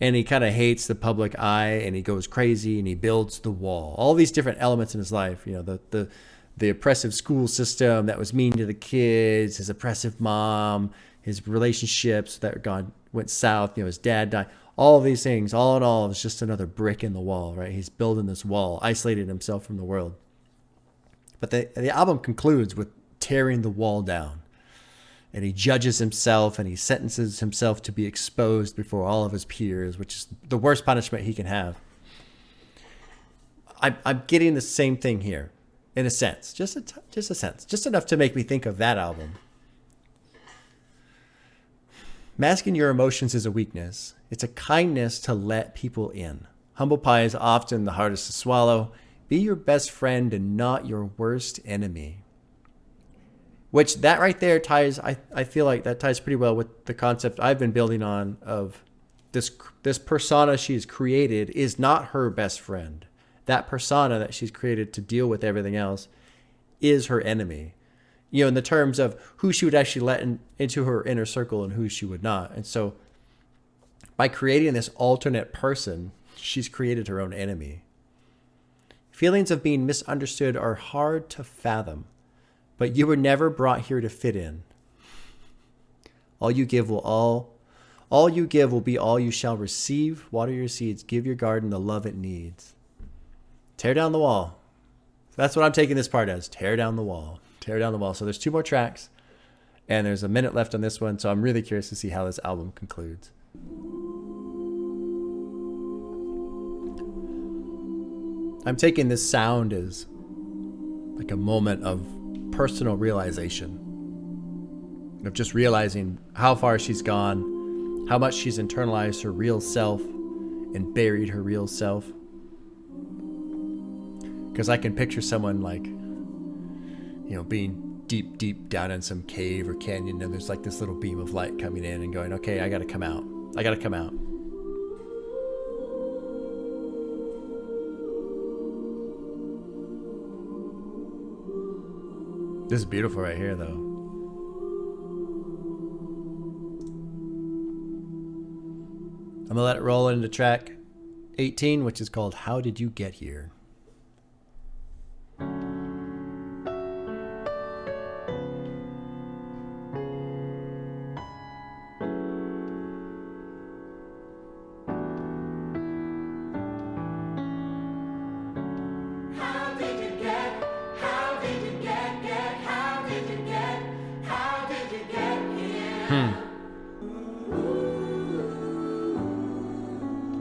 And he kind of hates the public eye, and he goes crazy, and he builds the wall. All these different elements in his life. The oppressive school system that was mean to the kids, his oppressive mom, his relationships that went south. His dad died. All of these things, all in all, is just another brick in the wall, right? He's building this wall, isolating himself from the world. But the album concludes with tearing the wall down. And he judges himself, and he sentences himself to be exposed before all of his peers, which is the worst punishment he can have. I'm getting the same thing here, in a sense. Just a sense. Just enough to make me think of that album. Masking your emotions is a weakness. It's a kindness to let people in. Humble pie is often the hardest to swallow. Be your best friend and not your worst enemy. Which that right there ties, I feel like that ties pretty well with the concept I've been building on of this persona she's created is not her best friend. That persona that she's created to deal with everything else is her enemy. In the terms of who she would actually let into her inner circle and who she would not. And so by creating this alternate person, she's created her own enemy. Feelings of being misunderstood are hard to fathom, but you were never brought here to fit in. All you give will be all you shall receive. Water your seeds, give your garden the love it needs. Tear down the wall. That's what I'm taking this part as. Tear down the wall. Tear down the wall. So there's 2 more tracks, and there's a minute left on this one. So I'm really curious to see how this album concludes. I'm taking this sound as like a moment of personal realization, of just realizing how far she's gone, how much she's internalized her real self and buried her real self. Because I can picture someone like, being deep down in some cave or canyon, and there's like this little beam of light coming in and going, okay, I got to come out. I got to come out. This is beautiful right here, though. I'm going to let it roll into track 18, which is called How Did You Get Here?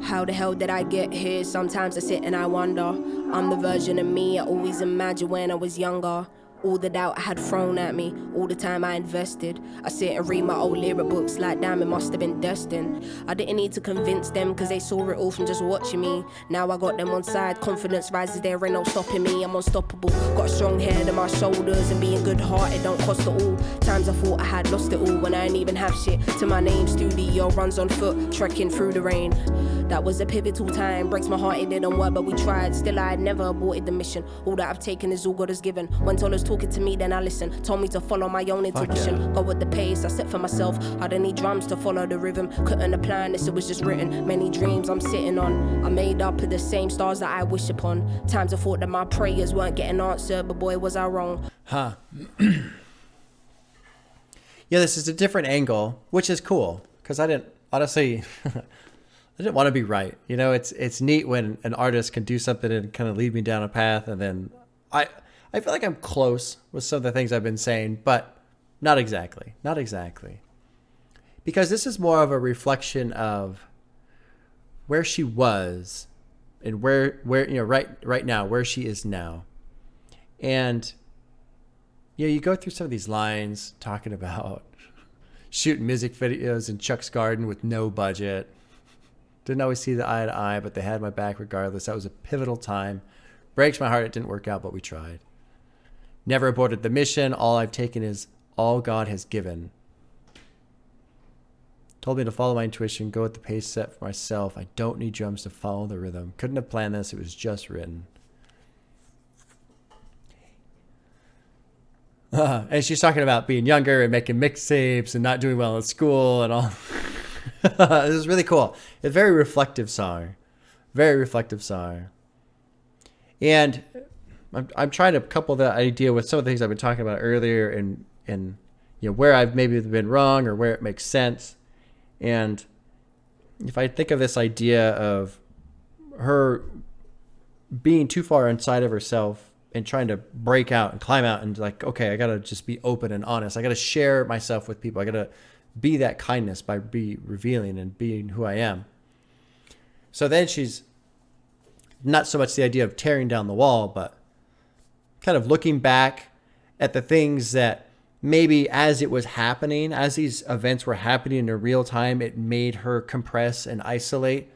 How the hell did I get here? Sometimes I sit and I wonder. I'm the version of me I always imagined when I was younger. All the doubt I had thrown at me, all the time I invested. I sit and read my old lyric books like damn, it must have been destined. I didn't need to convince them cause they saw it all from just watching me. Now I got them on side, confidence rises, there ain't no stopping me. I'm unstoppable, got a strong head on my shoulders, and being good hearted don't cost it all. Times I thought I had lost it all when I didn't even have shit to my name. Studio runs on foot, trekking through the rain. That was a pivotal time, breaks my heart, it didn't work but we tried. Still I had never aborted the mission. All that I've taken is all God has given. When Tola's talking to me then I listen. Told me to follow my own intuition, go with the pace I set for myself. I didn't need drums to follow the rhythm. Couldn't have planned this, it was just written. Many dreams I'm sitting on, I made up of the same stars that I wish upon. Times I thought that my prayers weren't getting answered, but boy was I wrong. yeah, this is a different angle, which is cool because I didn't honestly, I didn't want to be right. You know, it's neat when an artist can do something and kind of lead me down a path, and then I feel like I'm close with some of the things I've been saying, but not exactly, because this is more of a reflection of where she was and where you know right now where she is now. And yeah, you go through some of these lines talking about shooting music videos in Chuck's garden with no budget. Didn't always see the eye to eye, but they had my back regardless. That was a pivotal time. Breaks my heart it didn't work out, but we tried. Never aborted the mission. All I've taken is all God has given. Told me to follow my intuition, go at the pace set for myself. I don't need drums to follow the rhythm. Couldn't have planned this. It was just written. And she's talking about being younger and making mixtapes and not doing well at school and all. This is really cool. It's a very reflective song. Very reflective song. And I'm trying to couple that idea with some of the things I've been talking about earlier and you know, where I've maybe been wrong or where it makes sense. And if I think of this idea of her being too far inside of herself and trying to break out and climb out and like, okay, I got to just be open and honest. I got to share myself with people. I got to be that kindness by be revealing and being who I am. So then she's not so much the idea of tearing down the wall, but kind of looking back at the things that maybe as it was happening, as these events were happening in real time, it made her compress and isolate.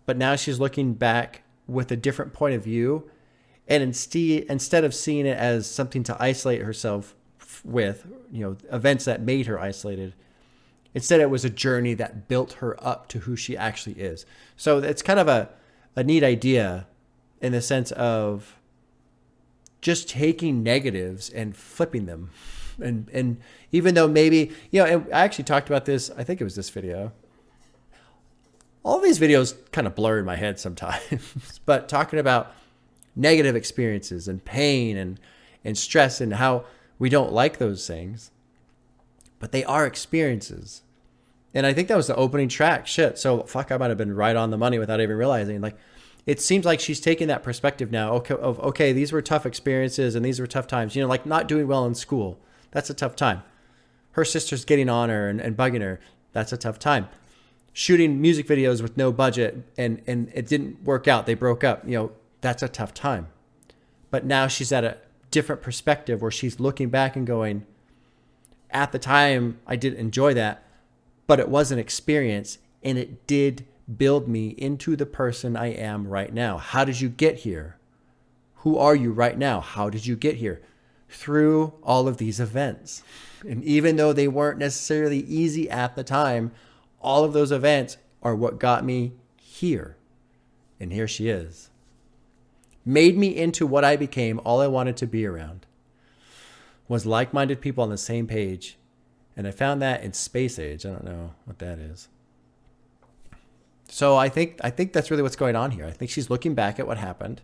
But now she's looking back with a different point of view. And instead of seeing it as something to isolate herself with, you know, events that made her isolated, instead it was a journey that built her up to who she actually is. So it's kind of a neat idea in the sense of just taking negatives and flipping them. And even though maybe, you know, and I actually talked about this, I think it was this video. All these videos kind of blur in my head sometimes, but talking about negative experiences and pain and stress and how we don't like those things, but they are experiences. And I think that was the opening track. Shit. So fuck, I might have been right on the money without even realizing. Like, it seems like she's taking that perspective now. Okay, these were tough experiences and these were tough times. You know, like not doing well in school. That's a tough time. Her sister's getting on her and bugging her. That's a tough time. Shooting music videos with no budget and it didn't work out. They broke up. You know, that's a tough time. But now she's at a different perspective where she's looking back and going, at the time, I didn't enjoy that, but it was an experience and it did build me into the person I am right now. How did you get here? Who are you right now? How did you get here? Through all of these events. And even though they weren't necessarily easy at the time, all of those events are what got me here. And here she is. Made me into what I became. All I wanted to be around was like-minded people on the same page. And I found that in Space Age. I don't know what that is. So I think that's really what's going on here. I think she's looking back at what happened,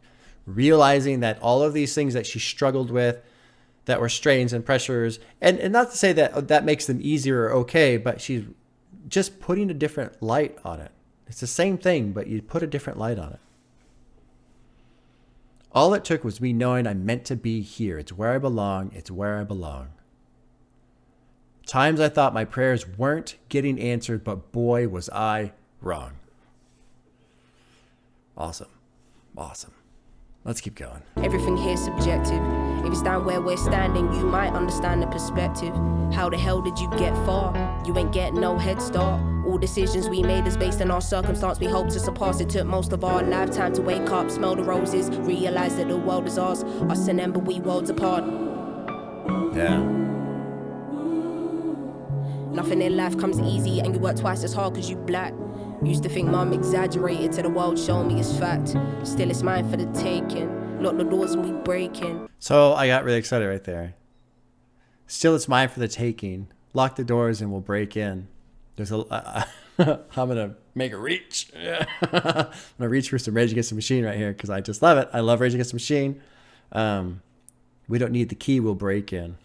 realizing that all of these things that she struggled with, that were strains and pressures, and not to say that that makes them easier or okay, but she's just putting a different light on it. It's the same thing, but you put a different light on it. All it took was me knowing I'm meant to be here. It's where I belong. It's where I belong. Times I thought my prayers weren't getting answered, but boy, was I wrong. Awesome. Awesome. Let's keep going. Everything here's subjective. If it's down where we're standing, you might understand the perspective. How the hell did you get far? You ain't getting no head start. All decisions we made is based on our circumstance. We hope to surpass. It took most of our lifetime to wake up, smell the roses, realize that the world is ours. Us and them, but we worlds apart. Yeah. Nothing in life comes easy, and you work twice as hard because you black. Used to think mom exaggerated till the world showed me it's fact. Still it's mine for the taking. Lock the doors and we break in. So I got really excited right there. Still it's mine for the taking. Lock the doors and we'll break in. There's a I'm gonna make a reach. I'm gonna reach for some Rage Against the Machine right here because I just love it. I love Rage Against the Machine. We don't need the key, we'll break in.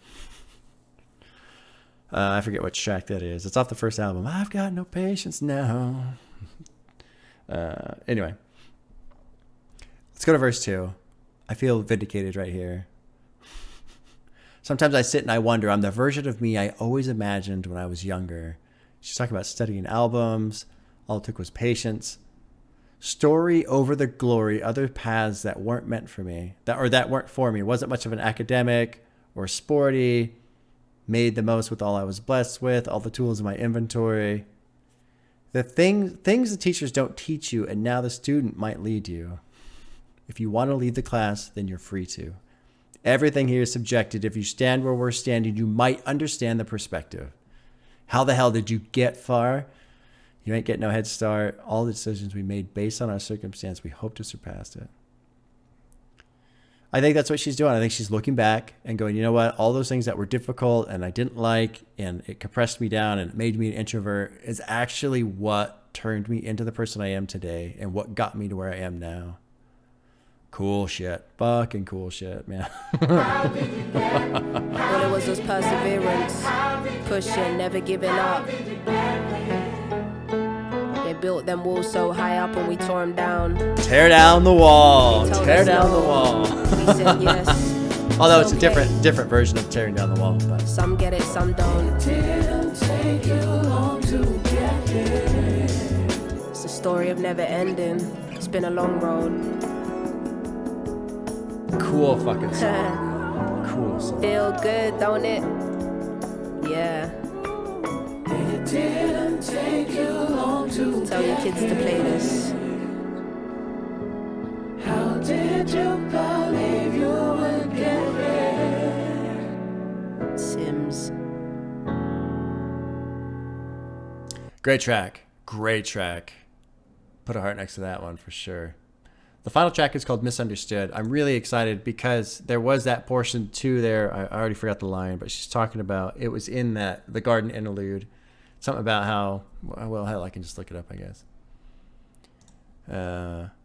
I forget what track that is. It's off the first album. I've got no patience now. Anyway. Let's go to verse 2. I feel vindicated right here. Sometimes I sit and I wonder, I'm the version of me I always imagined when I was younger. She's talking about studying albums. All it took was patience. Story over the glory, other paths that weren't meant for me, that weren't for me. Wasn't much of an academic or sporty. Made the most with all I was blessed with, all the tools in my inventory. The things the teachers don't teach you, and now the student might lead you. If you want to lead the class, then you're free to. Everything here is subjective. If you stand where we're standing, you might understand the perspective. How the hell did you get far? You ain't get no head start. All the decisions we made based on our circumstance, we hope to surpass it. I think that's what she's doing. I think she's looking back and going, you know what? All those things that were difficult and I didn't like and it compressed me down and it made me an introvert is actually what turned me into the person I am today and what got me to where I am now. Cool shit. Fucking cool shit, man. All it was perseverance, pushing, never giving up. They built them walls so high up and we tore them down. Tear down the wall. Tear down no. the wall. We said yes. Although it's a different version of tearing down the wall. But. Some get it, some don't. It didn't take you long to get here. It's a story of never ending. It's been a long road. Cool fucking song. Cool song. Feel good, don't it? Yeah. It didn't take you long to Tell your kids to play this. How did you believe you would get there? Sims. Great track. Great track. Put a heart next to that one for sure. The final track is called Misunderstood. I'm really excited because there was that portion too there. I already forgot the line, but she's talking about, it was in the garden interlude. Something about how, well, hell, I can just look it up, I guess.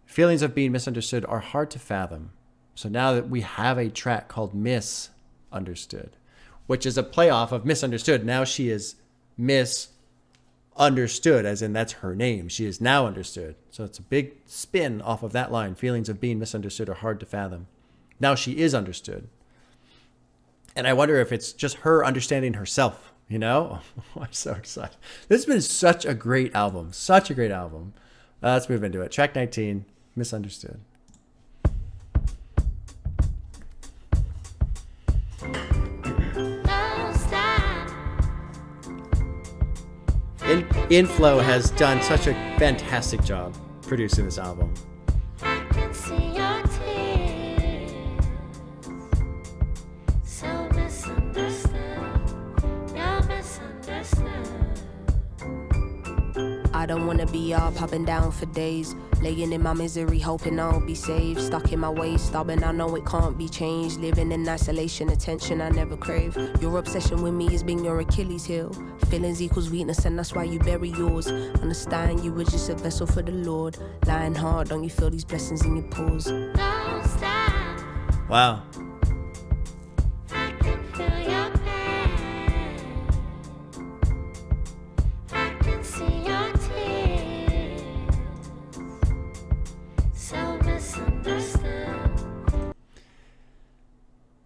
Feelings of being misunderstood are hard to fathom. So now that we have a track called Misunderstood, which is a playoff of Misunderstood. Now she is Misunderstood, as in that's her name. She is now understood. So it's a big spin off of that line. Feelings of being misunderstood are hard to fathom. Now she is understood. And I wonder if it's just her understanding herself, you know? I'm so excited. This has been such a great album. Such a great album. Let's move into it. Track 19, Misunderstood. Inflow has done such a fantastic job producing this album. I can see your tears, so misunderstood, you're misunderstood. I don't wanna be up and down for days, laying in my misery, hoping I'll be saved. Stuck in my ways, stubborn, I know it can't be changed. Living in isolation, attention I never crave. Your obsession with me is being your Achilles heel. Feelings equals weakness, and that's why you bury yours. Understand you were just a vessel for the Lord. Lying hard, don't you feel these blessings in your pores? Don't stop, Wow. I can feel your pain, I can see your tears, so misunderstood.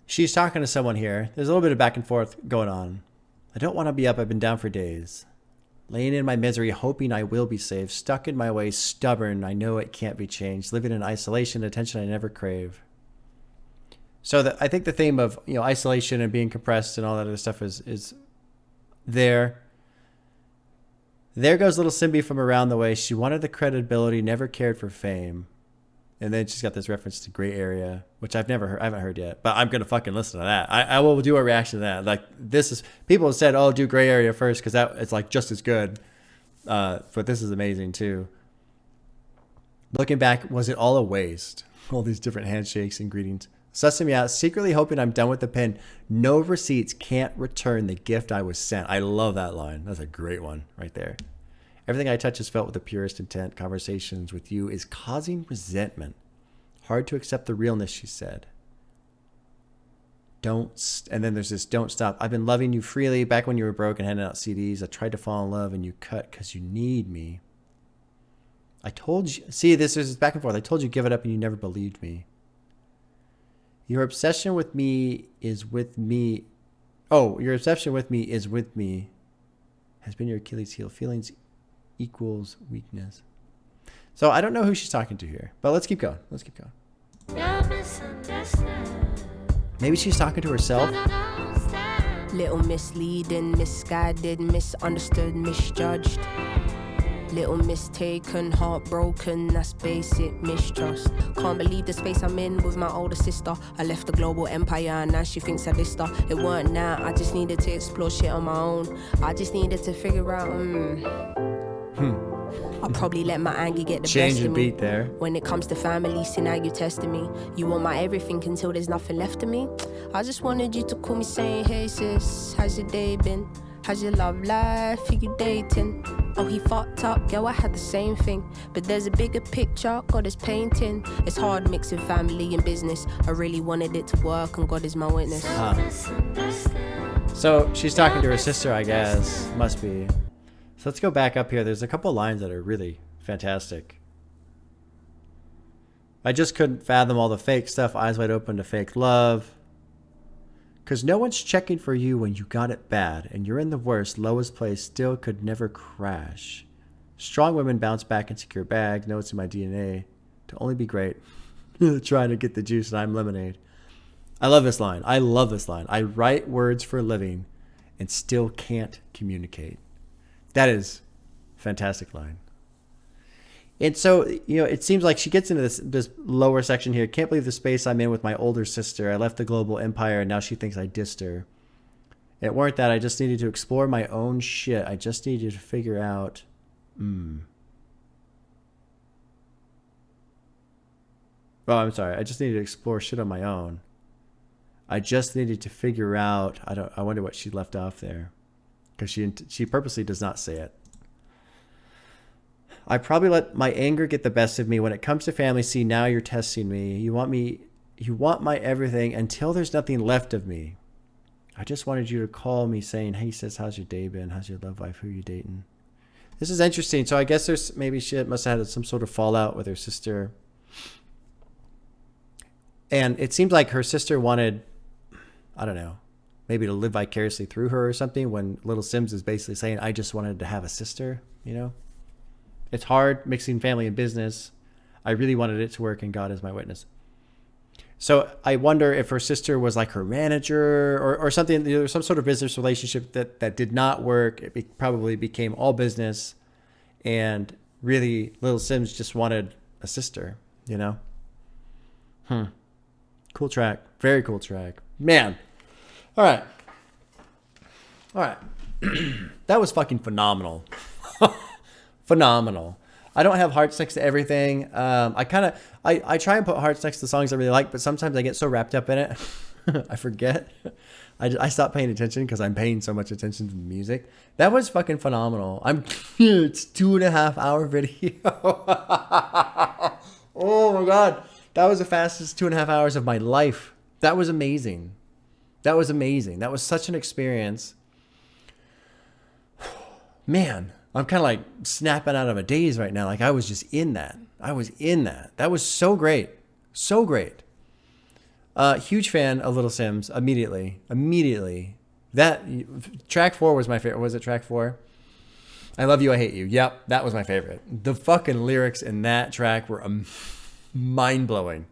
She's talking to someone here. There's a little bit of back and forth going on. I don't want to be up. I've been down for days. Laying in my misery, hoping I will be saved. Stuck in my ways, stubborn. I know it can't be changed. Living in isolation, attention I never crave. So I think the theme of, you know, isolation and being compressed and all that other stuff is there. There goes little Simbi from around the way. She wanted the credibility, never cared for fame. And then she's got this reference to Gray Area, which I've never heard. I haven't heard yet, but I'm going to fucking listen to that. I will do a reaction to that. Like, this is, people have said, oh, do Gray Area first, because that it's like just as good. But this is amazing too. Looking back, was it all a waste? All these different handshakes and greetings. Sussing me out, secretly hoping I'm done with the pen. No receipts, can't return the gift I was sent. I love that line. That's a great one right there. Everything I touch is felt with the purest intent. Conversations with you is causing resentment. Hard to accept the realness, she said. And then there's this don't stop. I've been loving you freely. Back when you were broke and handing out CDs, I tried to fall in love and you cut because you need me. I told you. See, this is back and forth. I told you give it up and you never believed me. Your obsession with me is with me. Oh, your obsession with me is with me. Has been your Achilles heel. Feelings equals weakness. So I don't know who she's talking to here, but let's keep going. Let's keep going. Maybe she's talking to herself. Little misleading, misguided, misunderstood, misjudged. Little mistaken, heartbroken, that's basic mistrust. Can't believe the space I'm in with my older sister. I left the global empire and now she thinks I dissed her. It weren't that, I just needed to explore shit on my own. I just needed to figure out, I probably let my anger get the Change best the of me. beat there. When it comes to family, see now you testing me. You want my everything until there's nothing left of me. I just wanted you to call me saying, hey sis, how's your day been? How's your love life? Are you dating? Oh, he fucked up, yo, I had the same thing. But there's a bigger picture, God is painting. It's hard mixing family and business. I really wanted it to work and God is my witness. So she's talking to her sister, I guess. Must be. So let's go back up here. There's a couple lines that are really fantastic. I just couldn't fathom all the fake stuff, eyes wide open to fake love. Because no one's checking for you when you got it bad and you're in the worst, lowest place, still could never crash. Strong women bounce back and secure bag. No, it's in my DNA to only be great. Trying to get the juice and I'm lemonade. I love this line. I love this line. I write words for a living and still can't communicate. That is a fantastic line. And so, it seems like she gets into this lower section here. Can't believe the space I'm in with my older sister. I left the global empire and now she thinks I dissed her. It weren't that. I just needed to explore my own shit. I just needed to figure out. Oh, I'm sorry. I just needed to explore shit on my own. I just needed to figure out. I wonder what she left off there. Because she purposely does not say it. I probably let my anger get the best of me. When it comes to family, see, now you're testing me. You want my everything until there's nothing left of me. I just wanted you to call me saying, hey, sis, how's your day been? How's your love life? Who are you dating? This is interesting. So I guess maybe she must have had some sort of fallout with her sister. And it seems like her sister wanted, I don't know, maybe to live vicariously through her or something, when Little Sims is basically saying, I just wanted to have a sister, It's hard mixing family and business. I really wanted it to work and God is my witness. So I wonder if her sister was like her manager or something, some sort of business relationship that did not work. It probably became all business and really Little Sims just wanted a sister, Cool track. Very cool track. Man. All right. That was fucking phenomenal. Phenomenal. I don't have hearts next to everything. I try and put hearts next to songs I really like, but sometimes I get so wrapped up in it, I forget. I stop paying attention because I'm paying so much attention to the music. That was fucking phenomenal. It's 2.5 hour video. Oh my God. That was the fastest 2.5 hours of my life. That was amazing. That was such an experience. Man. I'm kind of like snapping out of a daze right now. Like I was just in that. That was so great. So great. Huge fan of Little Sims immediately. That track 4 was my favorite. Was it track 4? I Love You, I Hate You. Yep, that was my favorite. The fucking lyrics in that track were mind-blowing.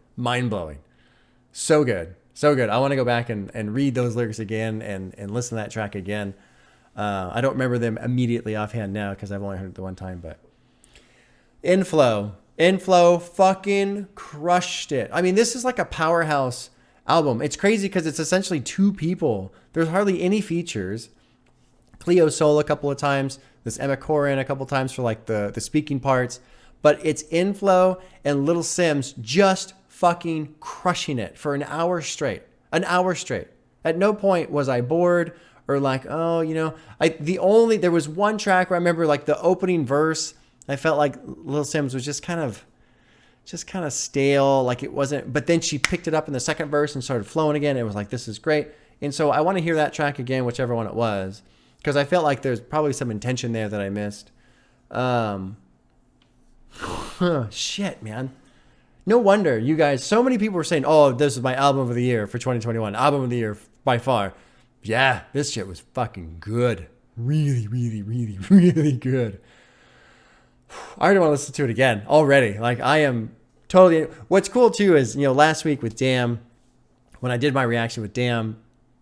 So good. I want to go back and read those lyrics again and listen to that track again. I don't remember them immediately offhand now because I've only heard it the one time, but Inflow fucking crushed it. I mean, this is like a powerhouse album. It's crazy because it's essentially 2 people. There's hardly any features. Cleo solo a couple of times, this Emma Corrin a couple of times for like the speaking parts, but it's Inflow and Little Sims just fucking crushing it for an hour straight. At no point was I bored or like, there was one track where I remember like the opening verse, I felt like Little Sims was just kind of just kind of stale. Like it wasn't, but then she picked it up in the second verse and started flowing again. It was like, this is great. And so I want to hear that track again, whichever one it was, because I felt like there's probably some intention there that I missed. Shit, man. No wonder you guys, so many people were saying, oh, this is my album of the year for 2021. Album of the year by far. Yeah, this shit was fucking good. Really, really, really, really good. I already want to listen to it again already. Like I am totally. What's cool too is, you know, last week with Damn, when I did my reaction with Damn,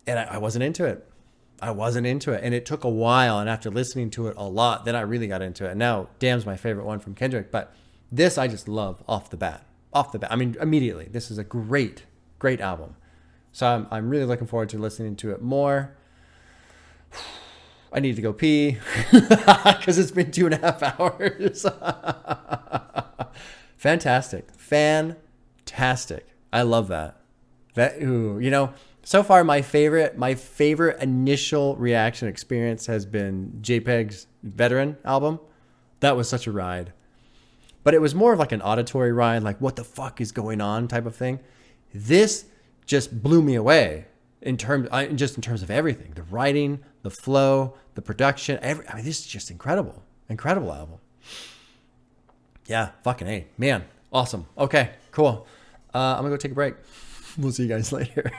and I wasn't into it. I wasn't into it. And it took a while. And after listening to it a lot, then I really got into it. And now Damn's my favorite one from Kendrick. But this I just love off the bat. Off the bat. I mean, immediately. This is a great, great album. So I'm really looking forward to listening to it more. I need to go pee because it's been 2.5 hours. Fantastic. Fantastic. I love that. Ooh, you know, so far my favorite initial reaction experience has been JPEG's Veteran album. That was such a ride. But it was more of like an auditory ride, like what the fuck is going on type of thing. This just blew me away in terms of everything. The writing, the flow, the production, I mean, this is just incredible. Incredible album. Yeah, fucking A. Man, awesome. Okay, cool. I'm gonna go take a break. We'll see you guys later.